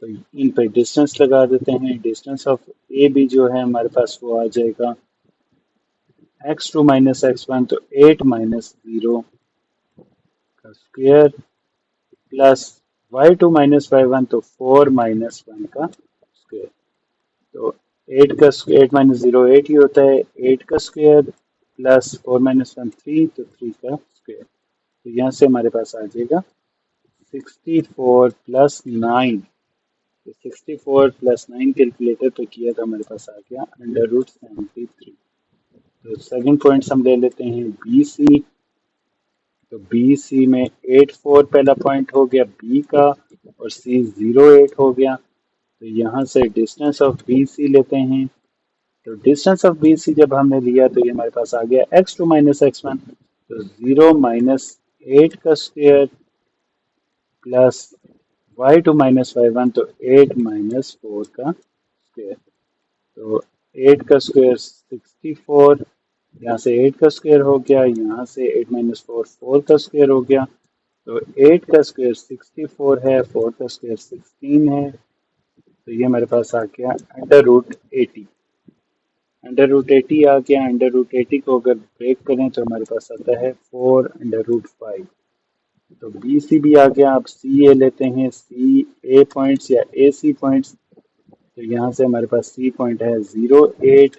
तो इन पर डिस्टेंस लगा देते हैं। डिस्टेंस ऑफ ए बी जो है हमारे पास वो आ जाएगा x2 माइनस x1, तो 8 माइनस 0 का square plus y2 minus y1, तो 4 माइनस 1 का स्क्वायर। तो 8 का स्क्वायर, 8 माइनस 0 8 ही होता है, 8 का स्क्वायर प्लस 4 माइनस 1 3, तो 3 का स्क्वायर। तो यहाँ से हमारे पास आ जाएगा 64 प्लस 9। तो 64 प्लस 9 कैलकुलेटर पे किया तो हमारे पास आ गया अंडर रूट 73। तो सेकंड पॉइंट्स हम ले लेते हैं बी सी। तो बी सी में 8 4 पहला पॉइंट हो गया बी का, और सी 0 8 हो गया। तो यहाँ से डिस्टेंस ऑफ बी सी लेते हैं। तो डिस्टेंस ऑफ बी सी जब हमने लिया तो ये हमारे पास आ गया x2 माइनस x1, तो 0 माइनस 8 का square plus y2 minus y1, तो 8 माइनस 4 का स्क्वायर। तो 8 का स्क्वायर 64, यहाँ से 8 का स्क्वायर हो गया, यहाँ से 8 माइनस 4 4 का स्क्वायर हो गया। तो 8 का स्क्वायर 64 है, 4 का स्क्वायर 16 है, तो ये हमारे पास आ गया अंडर रूट 80। अंडर रूट 80 आ गया। अंडर रूट 80 को अगर ब्रेक करें तो हमारे पास आता है 4 अंडर रूट 5। तो बी सी भी आ गया। अब सी ए लेते हैं, सी ए पॉइंट्स या ए सी पॉइंट्स। तो यहाँ से हमारे पास सी पॉइंट है 0 8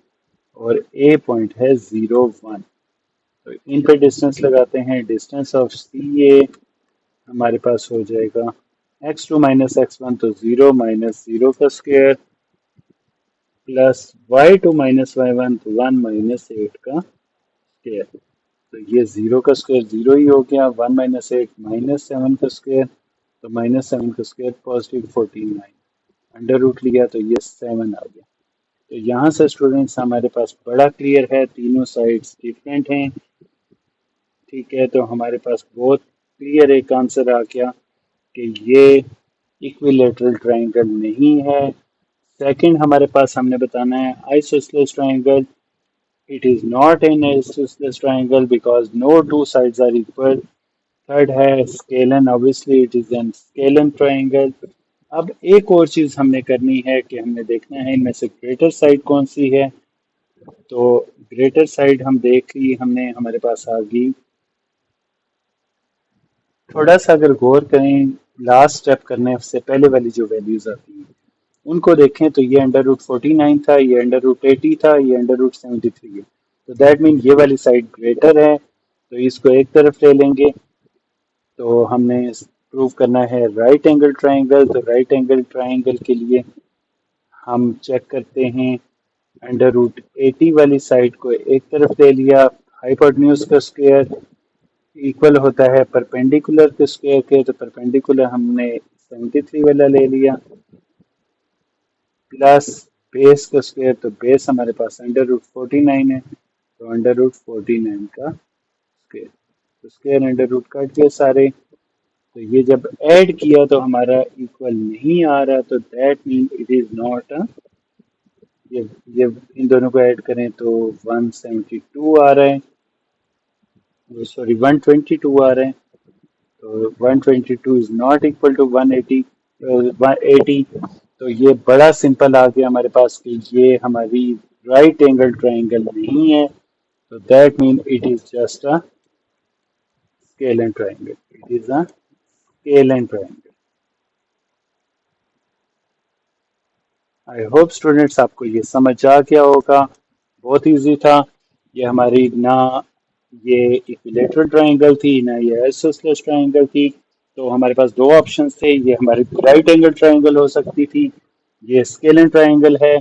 और ए पॉइंट है 0 1। तो इन पे डिस्टेंस लगाते हैं। डिस्टेंस ऑफ सी ए हमारे पास हो जाएगा x2 माइनस x1, तो 0 माइनस 0 का square plus y2 minus y1, तो 1 माइनस 8 का स्क्वायर। तो ये 0 का स्क्वायर 0 ही हो गया, 1 माइनस 8 माइनस 7 का स्क्वायर, तो माइनस 7 का स्क्वायर पॉजिटिव 49। अंडर रूट लिया तो ये 7 आ गया। तो यहाँ से स्टूडेंट्स हमारे पास बड़ा क्लियर है, तीनों साइड्स डिफरेंट हैं। ठीक है, तो हमारे पास बहुत क्लियर एक आंसर आ गया कि ये इक्विलेटरल ट्राइंगल नहीं है। सेकंड हमारे पास हमने बताना है isosceles triangle. It is not an isosceles triangle because no two sides are equal. Third है scalene, obviously it is an scalene triangle. अब एक और चीज हमने करनी है कि हमने देखना है इनमें से ग्रेटर साइड कौन सी है। तो ग्रेटर साइड हम देख ली हमने, हमारे पास आ गई। थोड़ा सा अगर गौर करें, लास्ट स्टेप करने से पहले वाली जो वैल्यूज आती हैं उनको देखें, तो ये अंडर रूट 49 था, ये अंडर रूट 80 था, ये अंडर रूट 73 है। तो दैट मीन ये वाली साइड ग्रेटर है, तो इसको एक तरफ ले लेंगे। तो हमने प्रूव करना है राइट एंगल ट्राइंगल। तो राइट एंगल ट्राइंगल के लिए हम चेक करते हैं, अंडर रूट 80 वाली साइड को एक तरफ ले लिया, हाइपोटेन्यूज का स्क्वायर इक्वल होता है परपेंडिकुलर के स्क्वायर के, तो परपेंडिकुलर हमने 73 वाला ले लिया, प्लस बेस का स्क्वायर, तो बेस हमारे पास अंडर रूट 49 है, तो अंडर रूट 49 का स्क्वायर। तो स्क्वायर अंडर रूट कट गए सारे। तो ये जब ऐड किया तो हमारा इक्वल नहीं आ रहा, तो that mean it is not a ये ये इन दोनों को ऐड करें तो 172 आ रहे हैं, सॉरी 122 आ रहे हैं। तो 122 इज नॉट इक्वल टू 180, 180। तो ये बड़ा सिंपल आ गया हमारे पास कि ये हमारी राइट एंगल ट्राइंगल नहीं है। तो that mean it is just a scale and triangle, it is a scale and triangle. I hope students आपको ये समझ आ गया होगा, बहुत इजी था। ये हमारी ना ये इक्विलेटरल ट्राइंगल थी, ना ये आइसोसेलेस ट्राइंगल थी। तो हमारे पास दो ऑप्शंस थे, ये हमारी राइट एंगल ट्राइंगल हो सकती थी, ये स्केलन ट्राइंगल है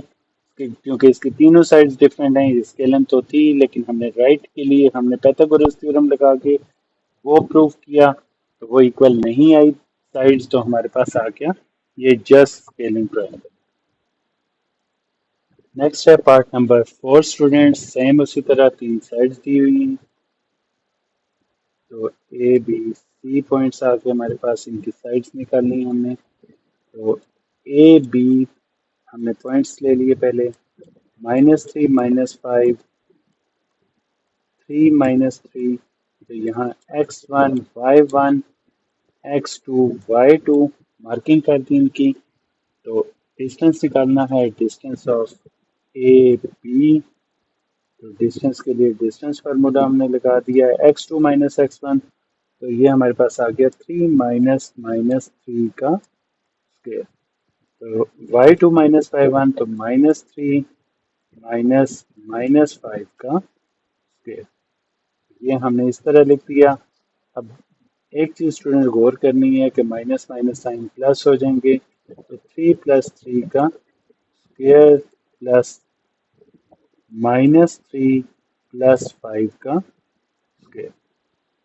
क्योंकि इसकी तीनों साइड्स डिफरेंट हैं। ये स्केलन तो थी लेकिन हमने राइट के लिए हमने पाइथागोरस थ्योरम लगा के वो प्रूव किया, तो वो इक्वल नहीं आई साइड्स, तो हमारे पास आ गया ये जस्ट स्केलिंग ट्राइंगल। नेक्स्ट है पार्ट नंबर 4 स्टूडेंट्स, सेम उसी तरह तीन साइड्स दी हुई हैं। तो ए बी सी पॉइंट्स आके हमारे पास इनकी साइड्स निकालनी है हमने। तो ए बी हमने पॉइंट्स ले लिए पहले, -3 -5 3 -3। तो यहाँ x1 y1 x2 y2 marking कर दी इनकी। तो डिस्टेंस निकालना है, डिस्टेंस ऑफ ए बी। तो डिस्टेंस के लिए डिस्टेंस फार्मूला हमने लगा दिया है, x2 माइनस x1। तो ये हमारे पास आ गया 3 -3 का स्क्वायर। तो y2 माइनस y1 तो -3 -5 का स्क्वायर। ये हमने इस तरह लिख दिया। अब एक चीज स्टूडेंट गौर करनी है कि माइनस माइनस साइन प्लस हो जाएंगे। तो 3 + 3 का स्क्वायर प्लस -3 + 5 का स्क्वायर।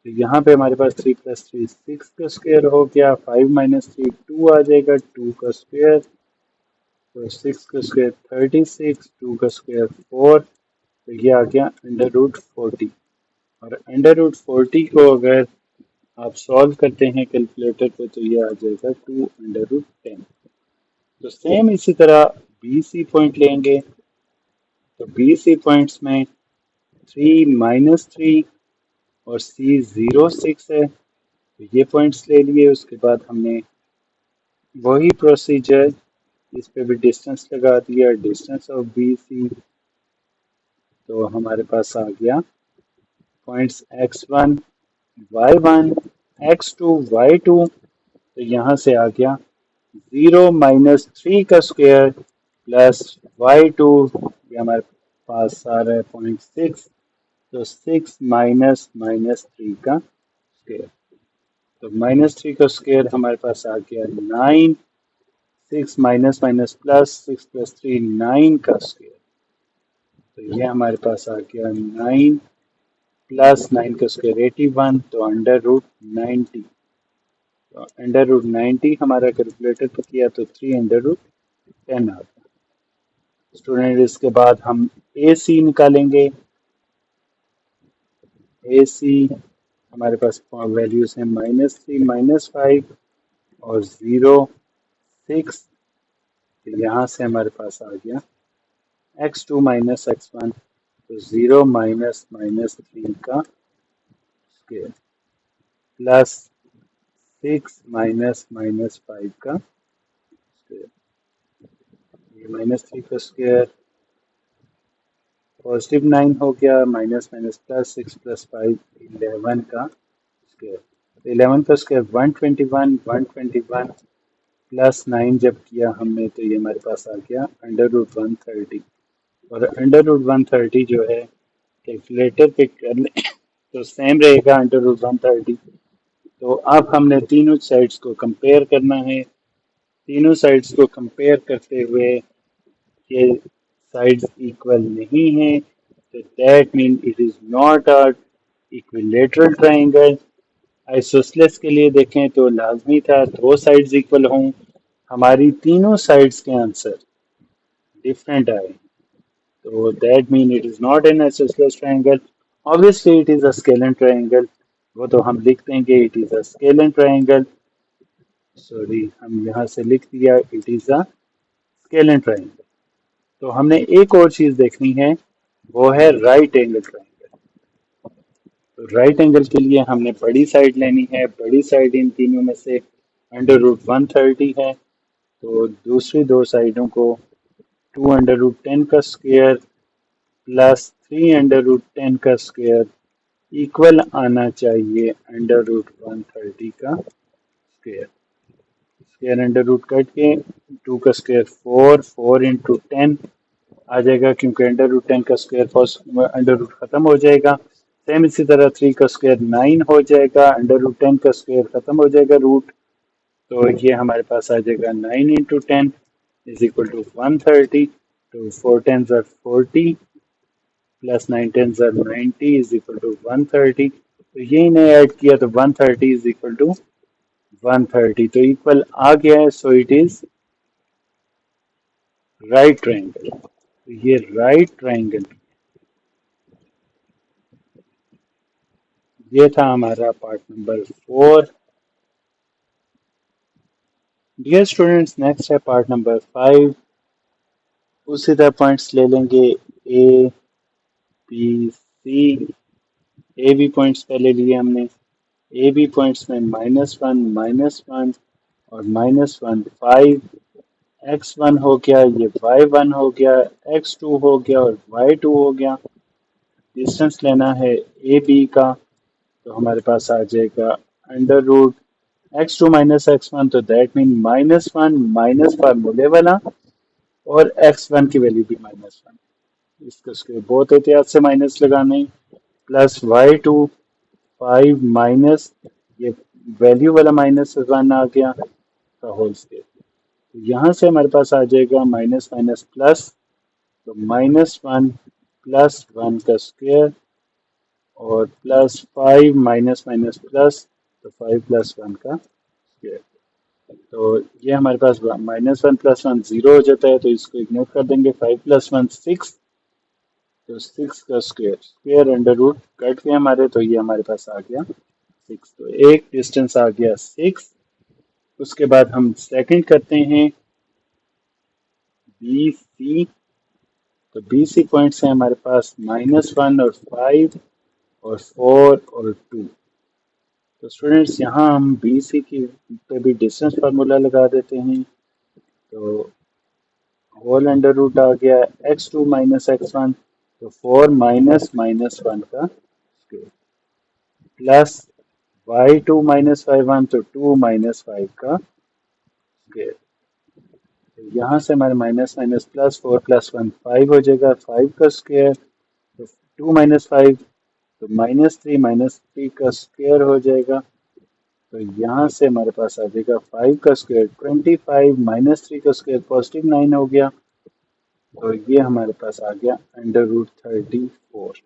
तो यहाँ पे हमारे पास 3 + 3 6 का स्क्वायर हो गया, 5 - 3 2 आ जाएगा, 2 का स्क्वायर। तो 6 का स्क्वायर 36, 2 का स्क्वायर 4। तो ये आ गया √40। और √40 को अगर आप सॉल्व करते हैं कैलकुलेटर पे तो ये आ जाएगा 2√10। तो सेम इसी तरह बी सी पॉइंट लेंगे। तो बी सी पॉइंट्स में 3 - 3 और सी 0 6 है। तो ये पॉइंट्स ले लिए। उसके बाद हमने वही प्रोसीजर, इस पे भी डिस्टेंस लगा दिया, डिस्टेंस ऑफ बी सी। तो हमारे पास आ गया points x1 y1 x2 y2। तो यहाँ से आ गया 0 - 3 का स्क्वायर प्लस y2, ये हमारे पास आ रहा है 0.6। तो 6 -3 का स्क्वायर। तो -3 का स्क्वायर हमारे पास आ गया 9। 6 माइनस माइनस प्लस 6 + 3 9 का स्क्वायर। तो ये हमारे पास आ गया 9 + 9 का स्क्वायर 81। तो √90। तो √90 हमारा कैलकुलेटर पर किया तो 3√10 आ गया। स्टूडेंट इसके बाद हम ए सी निकालेंगे। ए सी हमारे पास वैल्यूज हैं -3 -5 और 0 6। तो यहाँ से हमारे पास आ गया x2 - x1। तो 0 -3 का स्क्वायर प्लस 6 -5 का स्क्वायर। ये -3 का स्क्वायर +9 हो गया, माइनस माइनस प्लस 6 + 5 11 का स्क्वायर। 11 का स्क्वायर 121, 121 प्लस 9 जब किया हमने तो ये हमारे पास आ गया √130। और √130 जो है कैलकुलेटर पे कर ले तो सेम रहेगा √130। तो अब हमने तीनों साइड्स को कंपेयर करना है। तीनों साइड्स को कंपेयर करते हुए ये साइड्स इक्वल नहीं है, तो that mean it is not a equilateral triangle. Isosceles के लिए देखें तो लाजमी था दो साइड्स इक्वल हों, हमारी तीनों साइड्स के आंसर डिफरेंट आए। तो that mean it is not an isosceles triangle. Obviously it is a scalene triangle, वो तो हम लिख देंगे it is a scalene triangle. Sorry हम यहाँ से लिख दिया it is a scalene triangle. तो हमने एक और चीज देखनी है, वो है राइट एंगल ट्रायंगल। तो राइट एंगल के लिए हमने बड़ी साइड लेनी है। बड़ी साइड इन तीनों में से अंडर रूट 130 है, तो दूसरी दो साइडों को 2 अंडर रूट 10 का स्क्वायर प्लस 3 अंडर रूट 10 का स्क्वायर इक्वल आना चाहिए अंडर रूट 130 का square. Square under root cut के 2 का स्क्वायर 4, 4 इंटू 10 आ जाएगा, क्योंकि अंडर रूट 10 का स्क्वायर फर्स्ट अंडर रूट खत्म हो जाएगा। सेम इसी तरह 3 का स्क्वायर 9 हो जाएगा, अंडर रूट 10 का स्क्वायर खत्म हो जाएगा रूट, तो ये हमारे पास आ जाएगा 9 इंटू 10 इज इक्वल टू 130। तो 4 tens are 40 plus 9 tens are 90 is equal to 130। तो ये इन्हें ऐड किया तो 130 इज इक्वल टू 130, तो इक्वल आ गया है, so it is right triangle. तो ये राइट ट्रायंगल, ये था हमारा part number 4। Dear students, next है पार्ट नंबर 5। उसी तरह पॉइंट्स ले लेंगे A B C. A B points पहले लिए हमने। ए बी पॉइंट्स में -1 -1 और -1 5, x1 हो गया, ये y1 हो गया, x2 हो गया और y2 हो गया। डिस्टेंस लेना है ए बी का, तो हमारे पास आ जाएगा under root x2 minus x1, तो दैट मीन -1 माइनस फार्मूले वाला और x1 की वैल्यू भी -1, इसको उसके बहुत एहतियात से माइनस लगाने, प्लस y2 5 माइनस ये वैल्यू वाला -1 आ गया का होल स्क्वायर। तो यहाँ से हमारे पास आ जाएगा माइनस माइनस प्लस, तो -1 प्लस 1 का स्क्वायर और प्लस 5 माइनस माइनस प्लस, तो 5 प्लस 1 का स्क्वायर। तो ये हमारे पास -1 प्लस 1 0 हो जाता है, तो इसको इग्नोर कर देंगे। 5 प्लस 1 6, तो 6 का square, square under root cut गया हमारे, तो ये हमारे पास आ गया 6। तो एक डिस्टेंस आ गया 6। उसके बाद हम सेकंड करते हैं बी सी। तो बी सी पॉइंट्स हैं हमारे पास -1 और 5 और 4 और 2। तो स्टूडेंट्स यहाँ हम बी सी की पे भी डिस्टेंस फार्मूला लगा देते हैं। तो होल अंडर रूट आ गया x2 माइनस x1, तो 4 माइनस -1 का square plus y2 minus y1, तो 2 माइनस 5 का स्क्वायर। तो यहाँ से हमारे माइनस माइनस प्लस 4 प्लस 1 5 हो जाएगा, 5 का स्क्वायर, तो 2 माइनस 5, तो -3 का स्क्वायर हो जाएगा। तो यहाँ से हमारे पास आ जाएगा 5 का स्क्वायर 25, -3 का स्क्वायर पॉजिटिव 9 हो गया, तो ये हमारे पास आ गया अंडर रूट 34।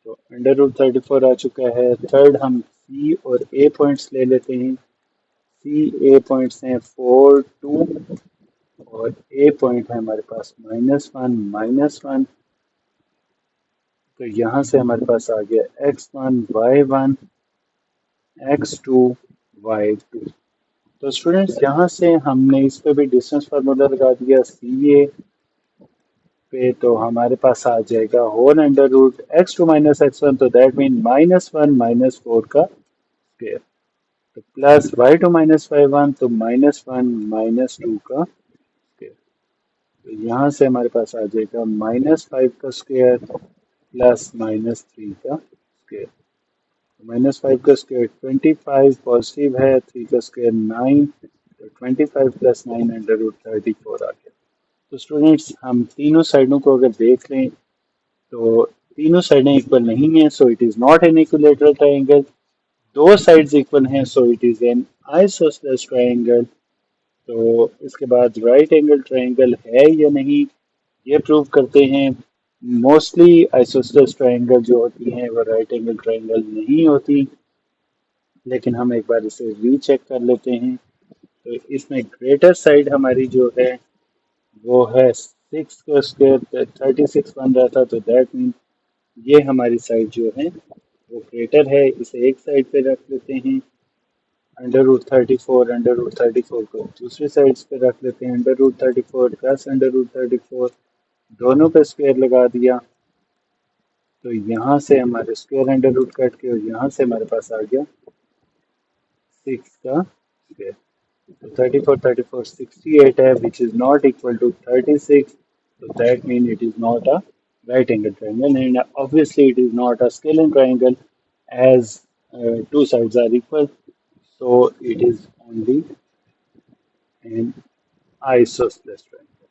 तो अंडर रूट 34 आ चुका है। थर्ड हम सी और ए पॉइंट्स ले लेते हैं। सी ए पॉइंट्स हैं 4 2 और ए पॉइंट है हमारे पास -1 -1। तो यहाँ से हमारे पास आ गया x1 y1 x2 y2। तो स्टूडेंट्स यहाँ से हमने इस पे भी डिस्टेंस फार्मूला लगा दिया सी ए पे, तो हमारे पास आ जाएगा whole under root x2 minus x1, तो दैट मीन -1 -4 का स्क्वायर, तो प्लस y2 माइनस y1, तो -1 -2 का स्क्वायर। तो यहाँ से हमारे पास आ जाएगा -5 का स्क्वायर प्लस -3 का स्क्वायर। -5 का स्क्वायर 25 पॉजिटिव है, 3 का स्क्वायर 9, तो 25 प्लस 9 अंडर रूट 34 आ गया। तो स्टूडेंट्स हम तीनों साइडों को अगर देख लें तो तीनों साइडें इक्वल नहीं है, so it is not an equilateral triangle. दो साइड्स इक्वल हैं, so it is N isosceles triangle. तो इसके बाद राइट एंगल ट्रायंगल है या नहीं ये प्रूव करते हैं। मोस्टली आइसोसेलेस ट्रायंगल जो होती हैं वो राइट एंगल ट्रायंगल नहीं होती, लेकिन हम एक बार इसे रीचेक कर लेते हैं। तो इसमें ग्रेटर साइड हमारी जो है वो है 6 का स्क्वायर 36 बन रहा था, तो दैट मीन ये हमारी साइड जो है वो ग्रेटर है। इसे एक साइड पे रख लेते हैं अंडर रूट 34, अंडर रूट 34 को दूसरी साइड पे रख लेते हैं under root 34 plus under root 34, दोनों पे स्क्वायर लगा दिया तो यहाँ से हमारे स्क्वायर अंडर रूट कट के और यहाँ से हमारे पास आ गया 6 का स्क्वायर। तो 34 68 है which is not equal to 36, so that means it is not a right angle triangle, and obviously it is not a scalene triangle as two sides are equal, so it is only an isosceles triangle।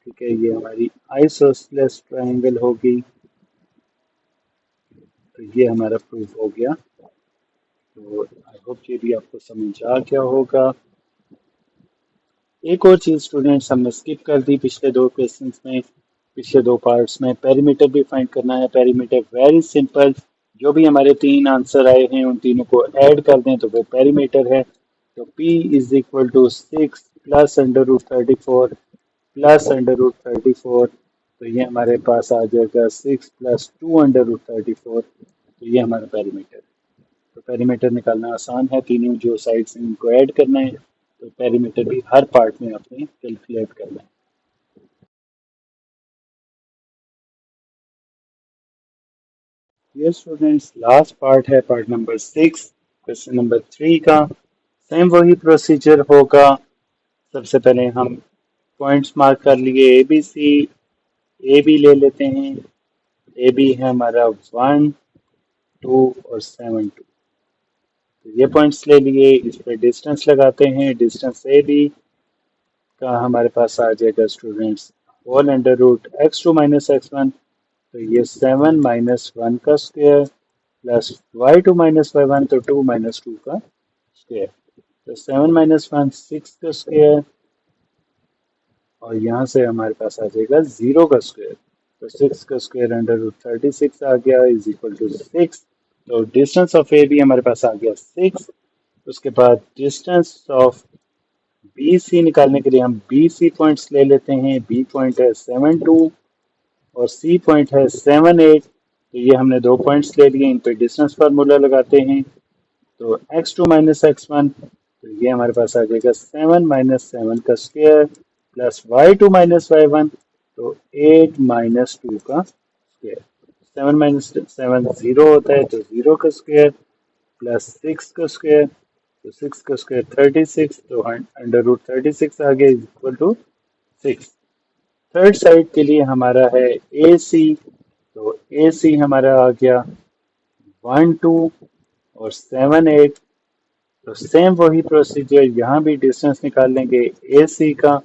ठीक है, ये हमारी isosceles triangle होगी। तो ये हमारा proof हो गया। तो आई होप ये भी आपको समझ आ गया होगा। एक और चीज़ स्टूडेंट्स हमने स्किप कर दी पिछले दो क्वेश्चंस में, पिछले दो पार्ट्स में। पेरीमीटर भी फाइंड करना है। पेरीमीटर वेरी सिंपल, जो भी हमारे तीन आंसर आए हैं उन तीनों को ऐड कर दें तो वो पेरीमीटर है। तो P is equal to 6 plus under root 34 plus under root 34, तो ये हमारे पास आ जाएगा 6 प्लस 2 अंडर रूट 34, तो ये हमारा पेरीमीटर है। तो पेरीमीटर निकालना आसान है, तीनों जो साइड्स हैं उनको ऐड करना है। तो पेरीमीटर भी हर पार्ट में आपने कैलकुलेट करना है। ये स्टूडेंट्स लास्ट पार्ट है, पार्ट नंबर 6, क्वेश्चन नंबर 3 का। सेम वही प्रोसीजर होगा। सबसे पहले हम पॉइंट्स मार्क कर लिए A B C. A B ले लेते हैं। ए बी है हमारा 1 2 और 7 2। तो ये पॉइंट्स ले लिए, इस पर डिस्टेंस लगाते हैं। डिस्टेंस ए बी का हमारे पास आ जाएगा students whole under root x2 minus x1, तो ये 7 माइनस 1 का square plus y2 minus y1, तो 2 माइनस 2 का स्क्वायर। तो 7 माइनस 1 6 का स्क्वायर, और यहाँ से हमारे पास आ जाएगा 0 का स्क्वायर। तो 6 का स्क्वायर अंडर रूट 36 आ गया इज इक्वल टू 6। तो डिस्टेंस ऑफ ए बी हमारे पास आ गया 6। उसके बाद डिस्टेंस ऑफ बी सी निकालने के लिए हम बी सी पॉइंट्स ले लेते हैं। बी पॉइंट है 7 2 और सी पॉइंट है 7 8। तो ये हमने दो पॉइंट्स ले लिए, इन पे डिस्टेंस फार्मूला लगाते हैं। तो x2 माइनस x1, तो ये हमारे पास आ जाएगा 7 माइनस 7 का square plus y2 minus y1, तो 8 माइनस 2 का स्क्वायर। 7 माइनस 7 0 होता है, तो 0 का स्क्वायर प्लस 6 का स्क्वायर, तो 6 का स्क्वायर 36, तो अंडर रूट 36 आ गया is equal to 6। Third side के लिए हमारा है ए सी। तो ए सी हमारा आ गया 1 2 और 7 8। तो सेम वही प्रोसीजर, यहाँ भी डिस्टेंस निकाल लेंगे ए सी का।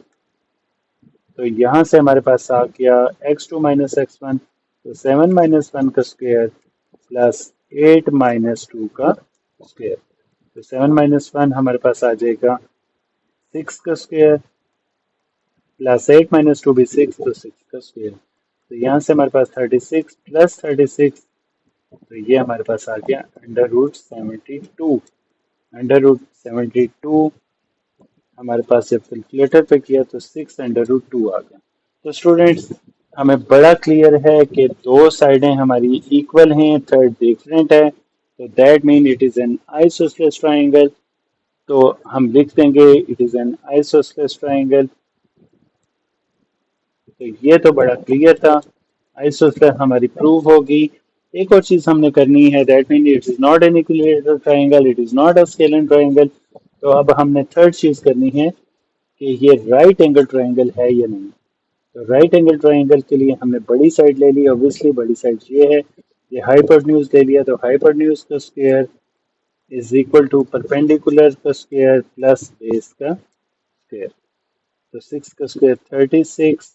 तो यहाँ से हमारे पास आ गया x2 माइनस x1, तो 7 माइनस 1 का स्क्वायर प्लस 8 माइनस 2 का स्क्वायर। तो 7 माइनस 1 हमारे पास आ जाएगा 6 का स्क्वायर प्लस 8 माइनस 2 भी 6, तो 6 का स्क्वायर। तो यहाँ से हमारे पास 36 प्लस 36, तो ये हमारे पास आ गया अंडर रूट 72। अंडर रूट 72 हमारे पास जब कैलकुलेटर पे किया तो 6 अंडर रूट 2 आ गया। तो स्टूडेंट्स हमें बड़ा क्लियर है कि दो साइडें हमारी इक्वल हैं, थर्ड डिफरेंट है, तो that mean it is an isosceles triangle. तो हम लिख देंगे it is an isosceles triangle. तो ये तो बड़ा क्लियर था, आइसोसेलेस हमारी प्रूव होगी। एक और चीज़ हमने करनी है, that mean it is not an equilateral triangle, it is not a scalar triangle. तो अब हमने थर्ड चीज़ करनी है कि ये राइट एंगल ट्राइंगल है या नहीं। तो राइट एंगल ट्राइंगल के लिए हमने बड़ी साइड ले ली, ऑब्वियसली बड़ी साइड ये है। ये हाइपोटेन्यूज ले लिया, तो हाइपोटेन्यूज का square is equal to perpendicular का स्क्वायर प्लस बेस का स्क्वायर। तो 6 का स्क्वायर 36,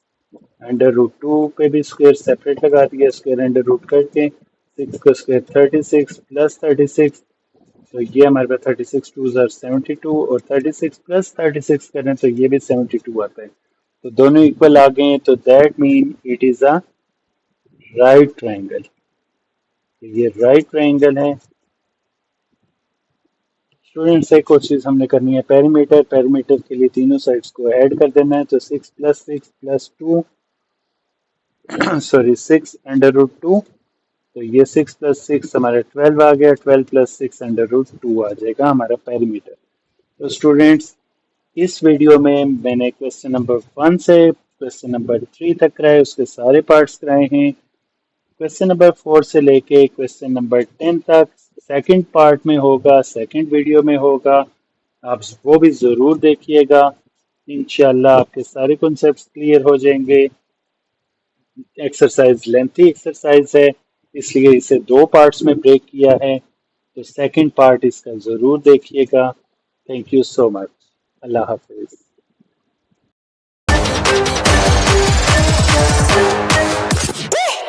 अंडर रूट 2 पे भी स्क्वायर सेपरेट लगा दिया, स्क्वायर अंडर रूट करके 6 का स्क्वायर 36 प्लस 36, तो ये हमारे पास 36 टू ज़र 72 और 36 प्लस 36 करें तो ये भी 72 आता है। तो दोनों इक्वल आ गए हैं, तो that mean it is a right triangle. तो ये राइट ट्राइंगल है। स्टूडेंट्स एक और चीज़ हमने करनी है, पेरीमीटर। पेरीमीटर के लिए तीनों साइड्स को ऐड कर देना है। तो 6 plus 6 plus 2 sorry 6 under root 2, तो ये 6 प्लस 6 हमारा 12 आ गया। 12 प्लस 6 अंडर रूट 2 आ जाएगा हमारा पेरीमीटर। तो स्टूडेंट्स इस वीडियो में मैंने क्वेश्चन नंबर 1 से क्वेश्चन नंबर 3 तक कराए, उसके सारे पार्ट्स कराए हैं। क्वेश्चन नंबर 4 से लेके क्वेश्चन नंबर 10 तक सेकंड पार्ट में होगा, सेकंड वीडियो में होगा, आप वो भी ज़रूर देखिएगा। इंशाल्लाह आपके सारे कॉन्सेप्ट्स क्लियर हो जाएंगे। एक्सरसाइज लेंथी एक्सरसाइज है, इसलिए इसे 2 पार्ट्स में ब्रेक किया है, तो सेकंड पार्ट इसका ज़रूर देखिएगा। Thank you so much. अल्लाह हाफिज़।